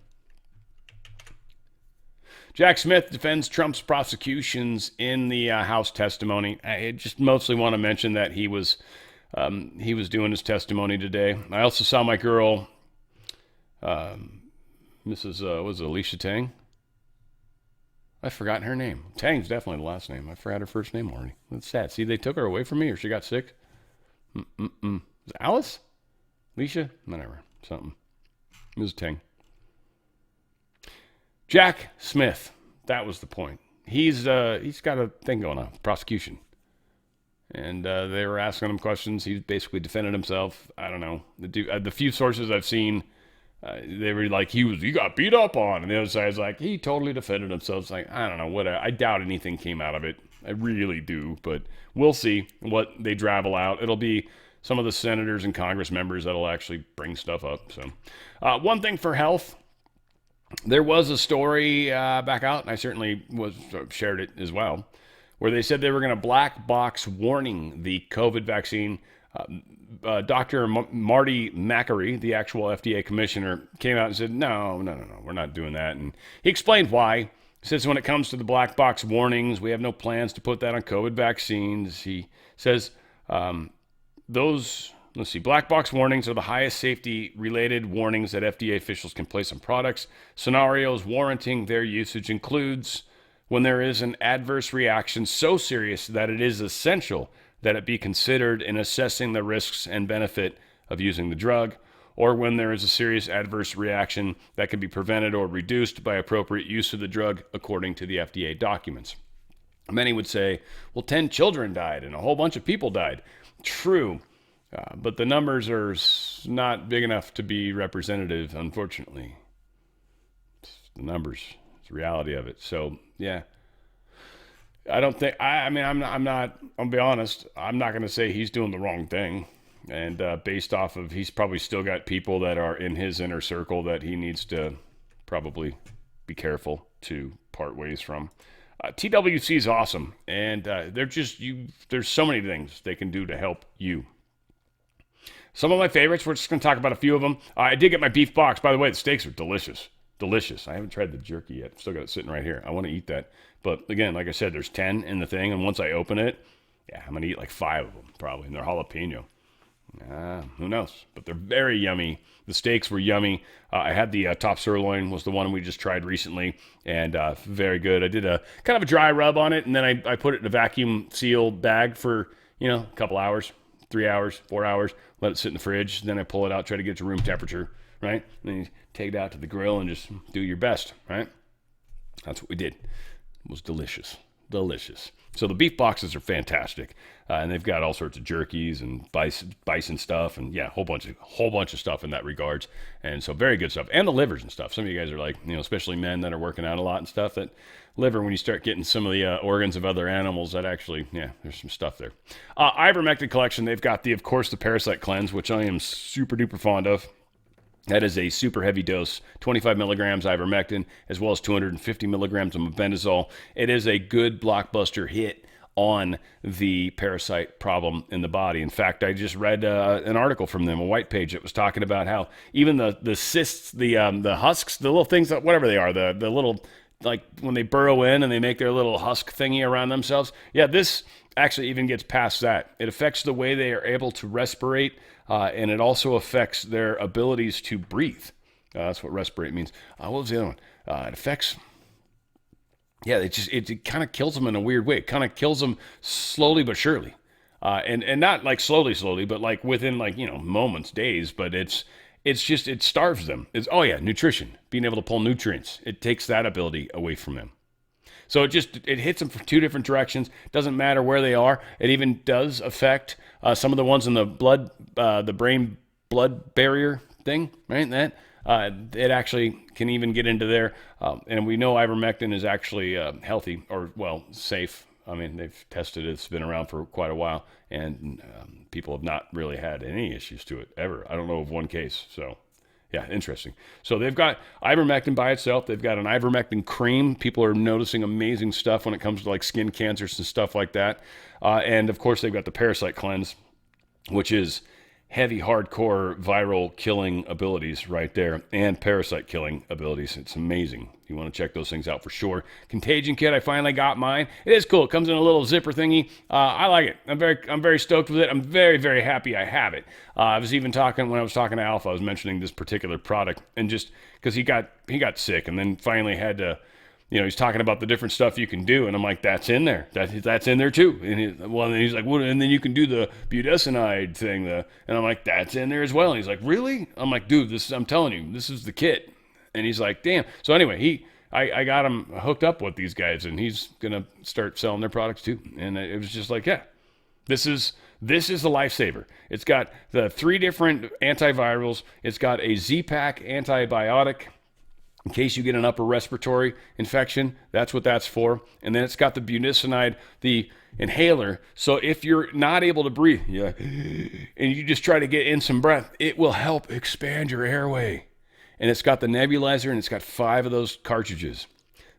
Jack Smith defends Trump's prosecutions in the House testimony. I just mostly want to mention that he was doing his testimony today. I also saw my girl, Mrs. Was it Alicia Tang? I've forgotten her name. Tang's definitely the last name. I forgot her first name already. That's sad. See, they took her away from me, or she got sick. Was it Alice? Alicia? Whatever. Something. Mrs. Tang. Jack Smith. That was the point. He's got a thing going on. Prosecution. And they were asking him questions. He basically defended himself. I don't know. The few sources I've seen, they were like, he got beat up on, and the other side's like, he totally defended himself. It's like, I don't know, whatever. I doubt anything came out of it. I really do, but we'll see what they travel out. It'll be some of the senators and Congress members that'll actually bring stuff up. So, one thing for health, there was a story back out, and I certainly shared it as well, where they said they were going to black box warning the COVID vaccine. Dr. Marty Makary, the actual FDA commissioner, came out and said, no, we're not doing that. And he explained why. He says when it comes to the black box warnings, we have no plans to put that on COVID vaccines. He says black box warnings are the highest safety-related warnings that FDA officials can place on products. Scenarios warranting their usage includes when there is an adverse reaction so serious that it is essential that it be considered in assessing the risks and benefit of using the drug, or when there is a serious adverse reaction that can be prevented or reduced by appropriate use of the drug according to the FDA documents. Many would say, well, 10 children died and a whole bunch of people died. True, but the numbers are not big enough to be representative, unfortunately. It's the numbers, it's the reality of it. So, yeah. I don't think, I'm not, I'll be honest, I'm not going to say he's doing the wrong thing. And based off of, he's probably still got people that are in his inner circle that he needs to probably be careful to part ways from. TWC is awesome, and there's so many things they can do to help you. Some of my favorites, we're just going to talk about a few of them. I did get my beef box. By the way, the steaks are delicious. Delicious. I haven't tried the jerky yet. Still got it sitting right here. I want to eat that. But again, like I said, there's 10 in the thing, and once I open it, yeah, I'm going to eat like 5 of them probably, and they're jalapeno. Who knows? But they're very yummy. The steaks were yummy. I had the top sirloin was the one we just tried recently, and very good. I did a kind of a dry rub on it, and then I put it in a vacuum sealed bag for, a couple hours, 3 hours, 4 hours, let it sit in the fridge. Then I pull it out, try to get to room temperature, right? And then you take it out to the grill and just do your best, right? That's what we did. It was delicious. Delicious. So the beef boxes are fantastic, and they've got all sorts of jerkies and bison stuff, and yeah, whole bunch of stuff in that regards. And so very good stuff, and the livers and stuff. Some of you guys are like, especially men that are working out a lot and stuff. That liver, when you start getting some of the organs of other animals, that actually, there's some stuff there. Ivermectin collection. They've got of course, the Parasite Cleanse, which I am super duper fond of. That is a super heavy dose, 25 milligrams ivermectin, as well as 250 milligrams of mebendazole. It is a good blockbuster hit on the parasite problem in the body. In fact, I just read an article from them, a white page that was talking about how even the cysts, the husks, the little things, that whatever they are, the little, like when they burrow in and they make their little husk thingy around themselves. Yeah, this actually even gets past that. It affects the way they are able to respirate, and it also affects their abilities to breathe. That's what respirate means. What was the other one? It affects... Yeah, it kind of kills them in a weird way. It kind of kills them slowly but surely. And not like slowly, but like within moments, days. But it starves them. Nutrition. Being able to pull nutrients. It takes that ability away from them. So it hits them from 2 different directions. Doesn't matter where they are. It even does affect some of the ones in the blood, the brain blood barrier thing, right? That it actually can even get into there. And we know ivermectin is actually healthy or safe. I mean, they've tested it. It's been around for quite a while, and people have not really had any issues to it ever. I don't know of one case. So. Yeah, interesting. So they've got ivermectin by itself. They've got an ivermectin cream. People are noticing amazing stuff when it comes to like skin cancers and stuff like that. And of course, they've got the Parasite Cleanse, which is heavy, hardcore viral killing abilities right there, and parasite killing abilities. It's amazing. You want to check those things out for sure. Contagion Kit, I finally got mine. It is cool. It comes in a little zipper thingy. I like it. I'm very stoked with it. I'm very, very happy I have it. I was even talking, when I was talking to Alpha, I was mentioning this particular product, and just because he got sick and then finally had to, he's talking about the different stuff you can do, and I'm like, that's in there. That's in there too. And he's like, well, and then you can do the budesonide thing. And I'm like, that's in there as well. And he's like, really? I'm like, dude, I'm telling you, this is the kit. And he's like, damn. So anyway, I got him hooked up with these guys, and he's gonna start selling their products too. And it was just like, yeah, this is a lifesaver. It's got the 3 different antivirals. It's got a Z-Pack antibiotic. In case you get an upper respiratory infection, that's what that's for. And then it's got the budesonide, the inhaler. So if you're not able to breathe, and you just try to get in some breath, it will help expand your airway. And it's got the nebulizer, and it's got 5 of those cartridges.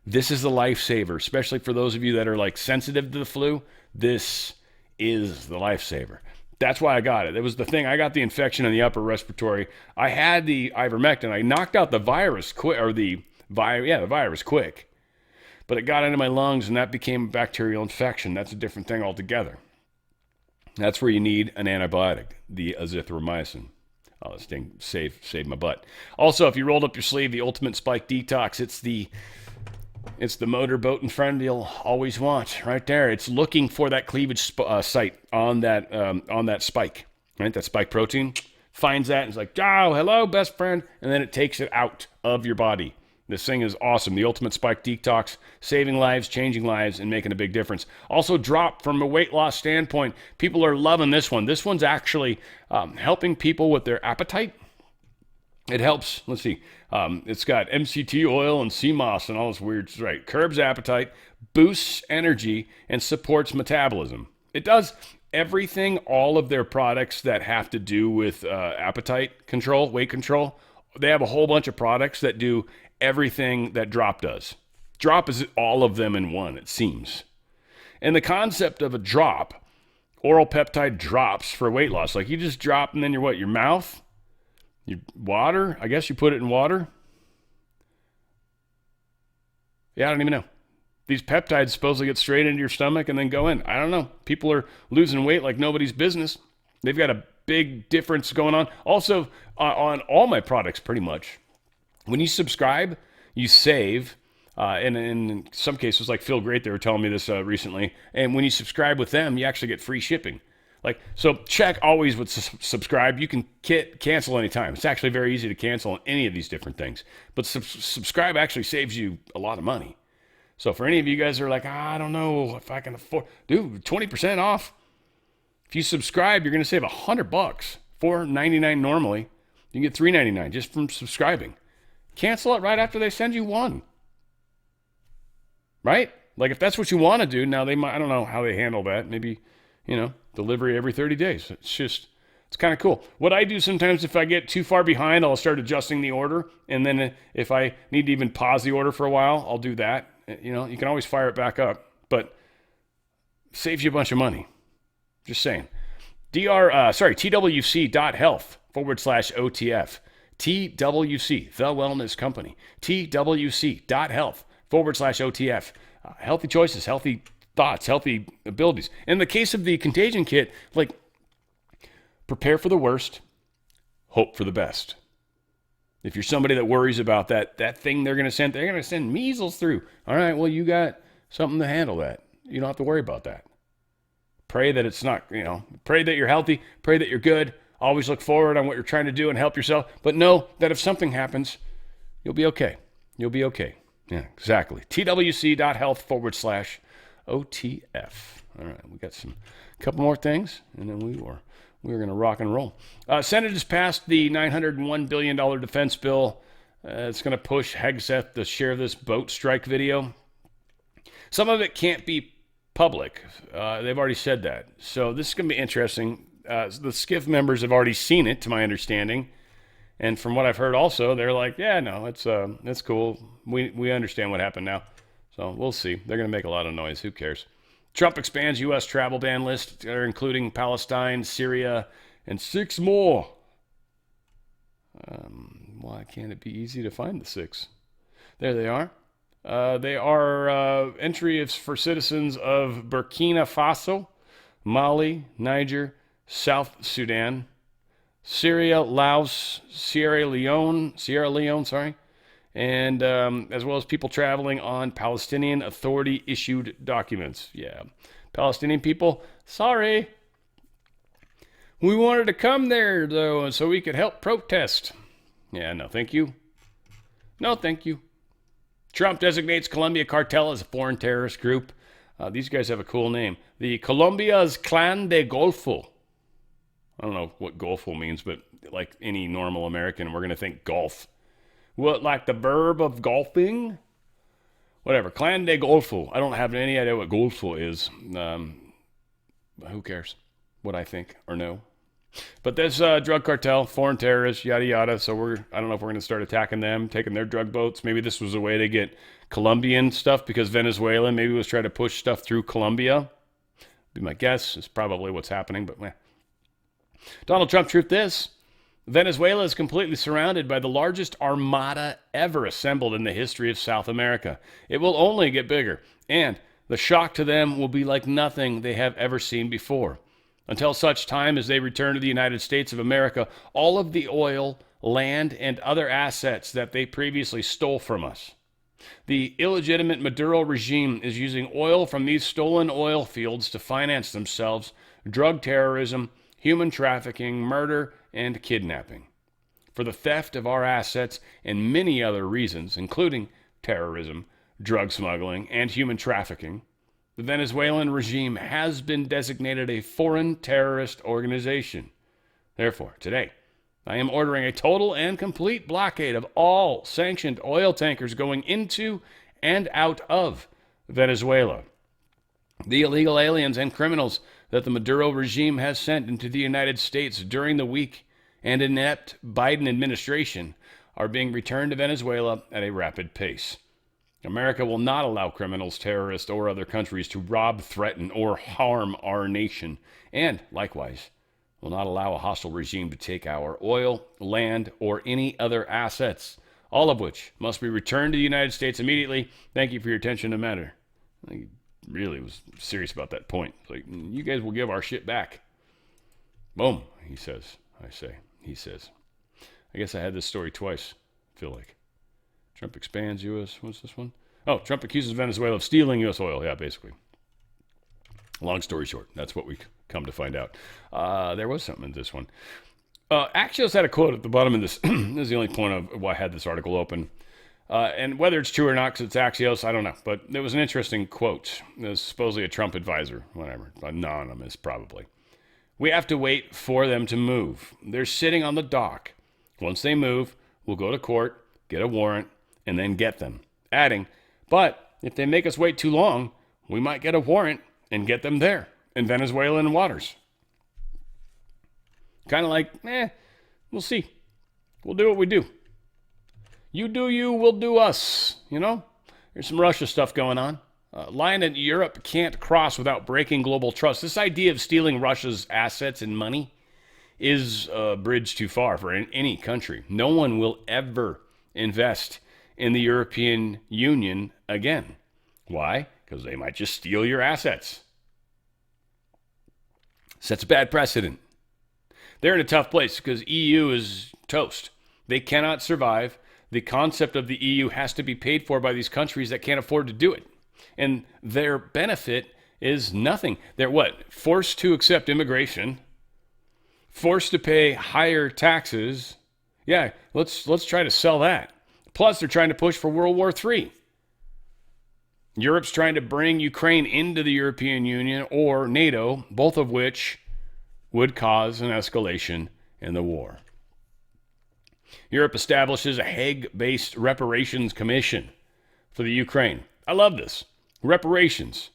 This is the lifesaver, especially for those of you that are like sensitive to the flu. This is the lifesaver. That's why I got it. It was the thing. I got the infection in the upper respiratory. I had the ivermectin. I knocked out the virus quick, the virus quick. But it got into my lungs, and that became a bacterial infection. That's a different thing altogether. That's where you need an antibiotic, the azithromycin. Oh, this thing saved my butt. Also, if you rolled up your sleeve, the Ultimate Spike Detox, it's the motorboat and friend you'll always want right there. It's looking for that cleavage site on that spike, right? That spike protein finds that and it's like, oh, hello, best friend. And then it takes it out of your body. This thing is awesome. The Ultimate Spike Detox, saving lives, changing lives, and making a big difference. Also dropped from a weight loss standpoint. People are loving this one. This one's actually helping people with their appetite. It helps, let's see, it's got MCT oil and sea moss and all this weird, right? Curbs appetite, boosts energy, and supports metabolism. It does everything, all of their products that have to do with appetite control, weight control. They have a whole bunch of products that do everything that Drop does. drop is all of them in one, it seems. And the concept of a drop, oral peptide drops for weight loss, like you just drop and then your mouth, your water, I guess you put it in water. Yeah, I don't even know. These peptides supposedly get straight into your stomach and then go in. I don't know. People are losing weight like nobody's business. They've got a big difference going on. Also, on all my products, pretty much, when you subscribe, you save. And in some cases, like Feel Great, they were telling me this recently. And when you subscribe with them, you actually get free shipping. So check always with subscribe. You can cancel anytime. It's actually very easy to cancel on any of these different things. But subscribe actually saves you a lot of money. So for any of you guys that are like, I don't know if I can afford, dude, 20% off. If you subscribe, you're going to save $100, $4.99 normally. You can get $3.99 just from subscribing. Cancel it right after they send you one. Right? Like if that's what you want to do, now they might, I don't know how they handle that. Maybe, delivery every 30 days. It's kind of cool. What I do sometimes, if I get too far behind, I'll start adjusting the order. And then if I need to even pause the order for a while, I'll do that. You can always fire it back up, but saves you a bunch of money. Just saying. TWC.health/OTF. TWC, The Wellness Company. TWC.health/OTF. Healthy choices, healthy thoughts, healthy abilities. In the case of the contagion kit, prepare for the worst, hope for the best. If you're somebody that worries about that thing they're going to send measles through. All right, well, you got something to handle that. You don't have to worry about that. Pray that it's not, pray that you're healthy, pray that you're good. Always look forward on what you're trying to do and help yourself. But know that if something happens, you'll be okay. You'll be okay. Yeah, exactly. TWC.health/OTF. All right, we got a couple more things, and then we're going to rock and roll. Senate has passed the $901 billion defense bill. It's going to push Hegseth to share this boat strike video. Some of it can't be public. They've already said that. So this is going to be interesting. The SCIF members have already seen it, to my understanding. And from what I've heard also, they're like, yeah, no, it's cool. We understand what happened now. So we'll see. They're going to make a lot of noise. Who cares? Trump expands U.S. travel ban list, including Palestine, Syria, and 6 more. Why can't it be easy to find the 6? There they are. They are entry for citizens of Burkina Faso, Mali, Niger, South Sudan, Syria, Laos, Sierra Leone, and as well as people traveling on Palestinian Authority-issued documents. Yeah, Palestinian people, sorry. We wanted to come there, though, so we could help protest. Yeah, no, thank you. No, thank you. Trump designates Colombia cartel as a foreign terrorist group. These guys have a cool name. The Colombia's Clan de Golfo. I don't know what Golfo means, but like any normal American, we're going to think golf. What, like the verb of golfing? Whatever. Clan de Golfo. I don't have any idea what Golfo is. Who cares what I think or know? But this drug cartel, foreign terrorists, yada, yada. So I don't know if we're going to start attacking them, taking their drug boats. Maybe this was a way to get Colombian stuff because Venezuela maybe was trying to push stuff through Colombia. Be my guess. It's probably what's happening, but Donald Trump, truth this. Venezuela is completely surrounded by the largest armada ever assembled in the history of South America. It will only get bigger, and the shock to them will be like nothing they have ever seen before. Until such time as they return to the United States of America, all of the oil, land, and other assets that they previously stole from us. The illegitimate Maduro regime is using oil from these stolen oil fields to finance themselves, drug terrorism, human trafficking, murder, and kidnapping. For the theft of our assets and many other reasons, including terrorism, drug smuggling, and human trafficking, the Venezuelan regime has been designated a foreign terrorist organization. Therefore, today, I am ordering a total and complete blockade of all sanctioned oil tankers going into and out of Venezuela. The illegal aliens and criminals that the Maduro regime has sent into the United States during the weak and inept Biden administration are being returned to Venezuela at a rapid pace. America will not allow criminals, terrorists, or other countries to rob, threaten, or harm our nation. And, likewise, will not allow a hostile regime to take our oil, land, or any other assets, all of which must be returned to the United States immediately. Thank you for your attention to the matter. He really was serious about that point. Like, you guys will give our shit back. Boom, he says. I say, he says. I guess I had this story twice, I feel like. Trump expands U.S. What's this one? Oh, Trump accuses Venezuela of stealing U.S. oil. Yeah, basically. Long story short, that's what we come to find out. There was something in this one. Axios had a quote at the bottom of this. This is the only point of why I had this article open. And whether it's true or not, because it's Axios, I don't know. But there was an interesting quote. It was supposedly a Trump advisor, whatever. Anonymous, probably. We have to wait for them to move. They're sitting on the dock. Once they move, we'll go to court, get a warrant, and then get them. Adding, but if they make us wait too long, we might get a warrant and get them there in Venezuelan waters. Kind of like, we'll see. We'll do what we do. You do you, we'll do us. You know, there's some Russia stuff going on. Line that Europe can't cross without breaking global trust. This idea of stealing Russia's assets and money is a bridge too far for any country. No one will ever invest in the European Union again. Why? Because they might just steal your assets. Sets a bad precedent. They're in a tough place because EU is toast. They cannot survive. The concept of the EU has to be paid for by these countries that can't afford to do it. And their benefit is nothing. They're what? Forced to accept immigration, forced to pay higher taxes. Yeah, let's try to sell that. Plus, they're trying to push for World War III. Europe's trying to bring Ukraine into the European Union or NATO, both of which would cause an escalation in the war. Europe establishes a Hague-based reparations commission for the Ukraine. I love this. Reparations.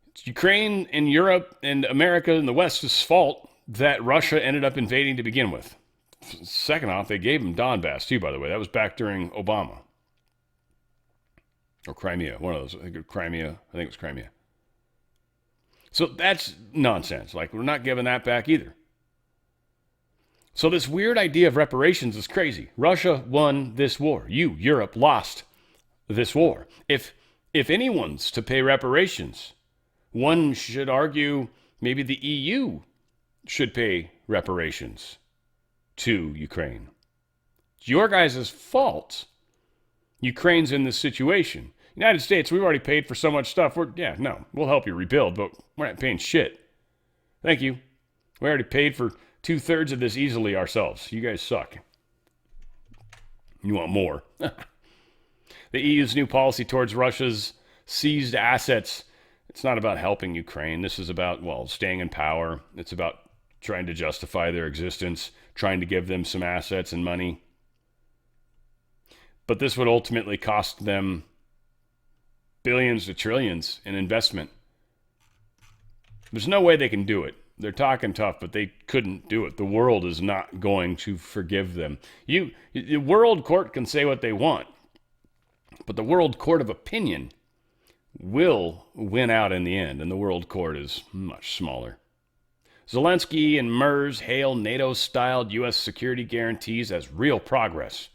It's Ukraine and Europe and America and the West's fault that Russia ended up invading to begin with. Second off, they gave them Donbass, too, by the way. That was back during Obama. Or Crimea, one of those. I think it was Crimea. So that's nonsense. Like, we're not giving that back either. So this weird idea of reparations is crazy. Russia won this war. You, Europe, lost this war. If anyone's to pay reparations, one should argue maybe the EU should pay reparations to Ukraine. It's your guys' fault Ukraine's in this situation. United States, we've already paid for so much stuff. We'll help you rebuild, but we're not paying shit. Thank you. We already paid for 2/3 of this easily ourselves. You guys suck. You want more. The EU's new policy towards Russia's seized assets, it's not about helping Ukraine. This is about, staying in power. It's about trying to justify their existence, trying to give them some assets and money. But this would ultimately cost them billions to trillions in investment. There's no way they can do it. They're talking tough, but they couldn't do it. The world is not going to forgive them. The world court can say what they want, but the world court of opinion will win out in the end, and the world court is much smaller. Zelensky and Merz hail NATO-styled U.S. security guarantees as real progress.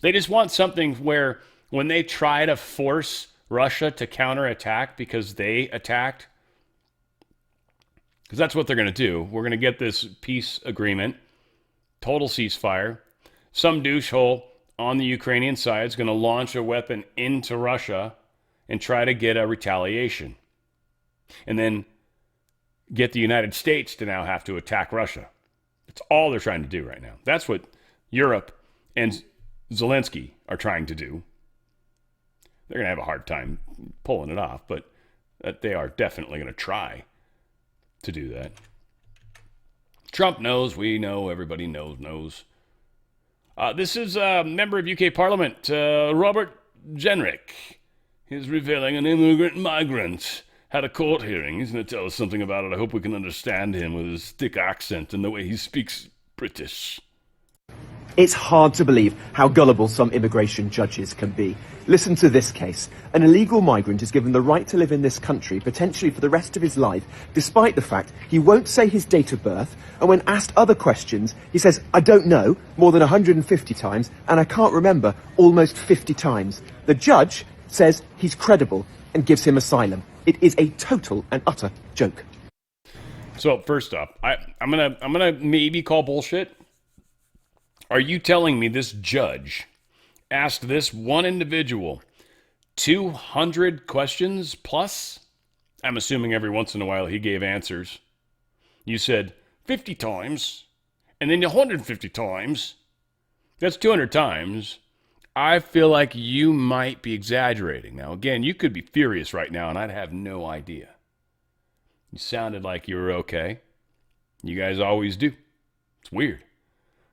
They just want something where when they try to force Russia to counterattack because they attacked, because that's what they're going to do. We're going to get this peace agreement, total ceasefire. Some douchehole on the Ukrainian side is going to launch a weapon into Russia and try to get a retaliation. And then get the United States to now have to attack Russia. That's all they're trying to do right now. That's what Europe and Zelensky are trying to do. They're going to have a hard time pulling it off, but they are definitely going to try to do that. Trump knows, we know, everybody knows. This is a member of UK Parliament, Robert Jenrick. He's revealing an immigrant migrant had a court hearing. He's going to tell us something about it. I hope we can understand him with his thick accent and the way he speaks British. It's hard to believe how gullible some immigration judges can be. Listen to this case. An illegal migrant is given the right to live in this country, potentially for the rest of his life, despite the fact he won't say his date of birth, and when asked other questions, he says, "I don't know," more than 150 times, and "I can't remember," almost 50 times. The judge says he's credible and gives him asylum. It is a total and utter joke. So first up, I'm gonna maybe call bullshit. Are you telling me this judge asked this one individual 200 questions plus? I'm assuming every once in a while he gave answers. You said 50 times, and then 150 times. That's 200 times. I feel like you might be exaggerating. Now, again, you could be furious right now, and I'd have no idea. You sounded like you were okay. You guys always do. It's weird.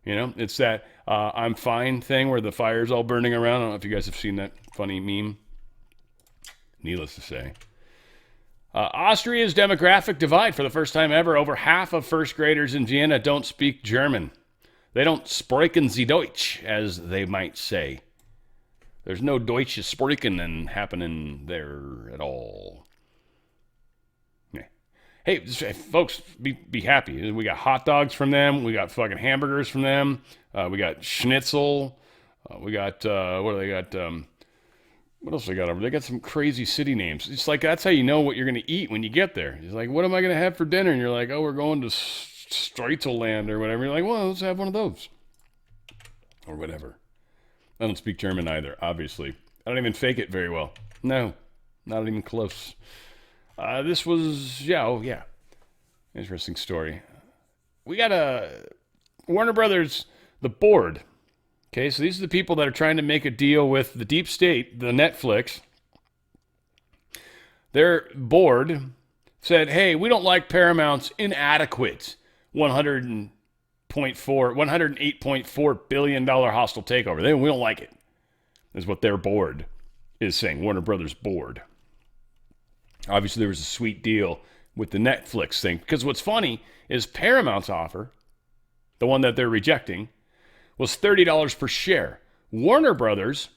You know, it's that I'm fine thing where the fire's all burning around. I don't know if you guys have seen that funny meme. Needless to say. Austria's demographic divide for the first time ever. Over half of first graders in Vienna don't speak German. They don't sprechen sie Deutsch, as they might say. There's no Deutsche sprechen happening there at all. Hey, folks, be happy. We got hot dogs from them. We got fucking hamburgers from them. We got schnitzel. We got, what do they got? What else they got over there? They got some crazy city names. It's like, that's how you know what you're going to eat when you get there. It's like, what am I going to have for dinner? And you're like, oh, we're going to Streitelland or whatever. You're like, well, let's have one of those. Or whatever. I don't speak German either, obviously. I don't even fake it very well. No, not even close. This was, yeah. Interesting story. We got Warner Brothers, the board. Okay, so these are the people that are trying to make a deal with the deep state, the Netflix. Their board said, hey, we don't like Paramount's inadequate $108.4 billion hostile takeover. We don't like it, is what their board is saying, Warner Brothers board. Obviously, there was a sweet deal with the Netflix thing. Because what's funny is Paramount's offer, the one that they're rejecting, was $30 per share. Warner Brothers,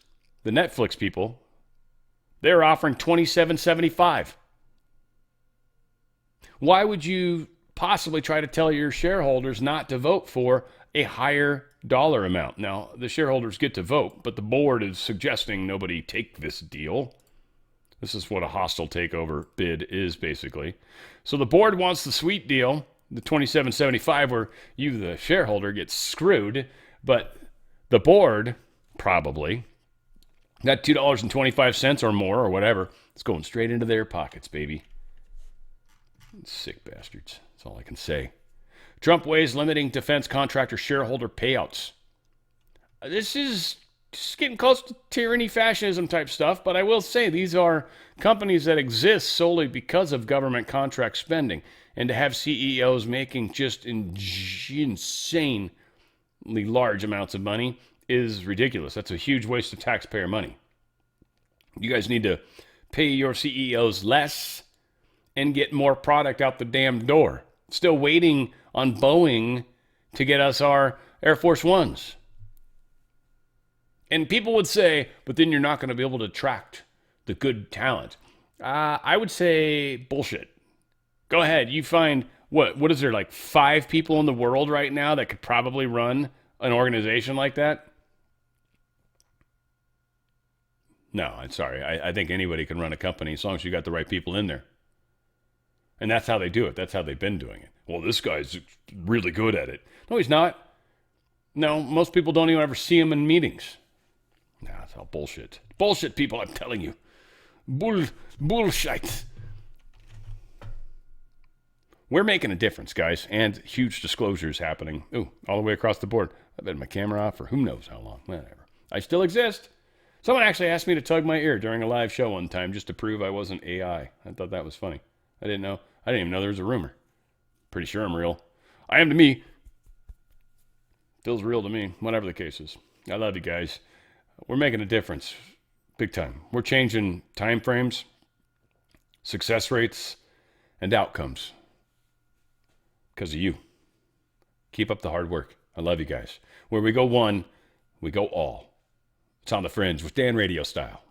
the Netflix people, they're offering $27.75. Why would you possibly try to tell your shareholders not to vote for a higher dollar amount? Now, the shareholders get to vote, but the board is suggesting nobody take this deal. This is what a hostile takeover bid is, basically. So the board wants the sweet deal, the $27.75, where you, the shareholder, get screwed. But the board, probably, that $2.25 or more or whatever, it's going straight into their pockets, baby. Sick bastards. That's all I can say. Trump weighs limiting defense contractor shareholder payouts. This is just getting close to tyranny, fascism type stuff, but I will say these are companies that exist solely because of government contract spending, and to have CEOs making just insanely large amounts of money is ridiculous. That's a huge waste of taxpayer money. You guys need to pay your CEOs less and get more product out the damn door. Still waiting on Boeing to get us our Air Force Ones. And people would say, but then you're not going to be able to attract the good talent. I would say bullshit. Go ahead. You find, what is there, like 5 people in the world right now that could probably run an organization like that? No, I'm sorry. I think anybody can run a company as long as you got the right people in there. And that's how they do it. That's how they've been doing it. Well, this guy's really good at it. No, he's not. No, most people don't even ever see him in meetings. No, it's all bullshit. Bullshit, people, I'm telling you. Bullshit. We're making a difference, guys, and huge disclosures happening. Ooh, all the way across the board. I've had my camera off for who knows how long. Whatever. I still exist. Someone actually asked me to tug my ear during a live show one time just to prove I wasn't AI. I thought that was funny. I didn't know. I didn't even know there was a rumor. Pretty sure I'm real. I am to me. Feels real to me, whatever the case is. I love you guys. We're making a difference. Big time. We're changing time frames, success rates, and outcomes. Because of you. Keep up the hard work. I love you guys. Where we go one, we go all. It's on the Fringe with Dan Radio Style.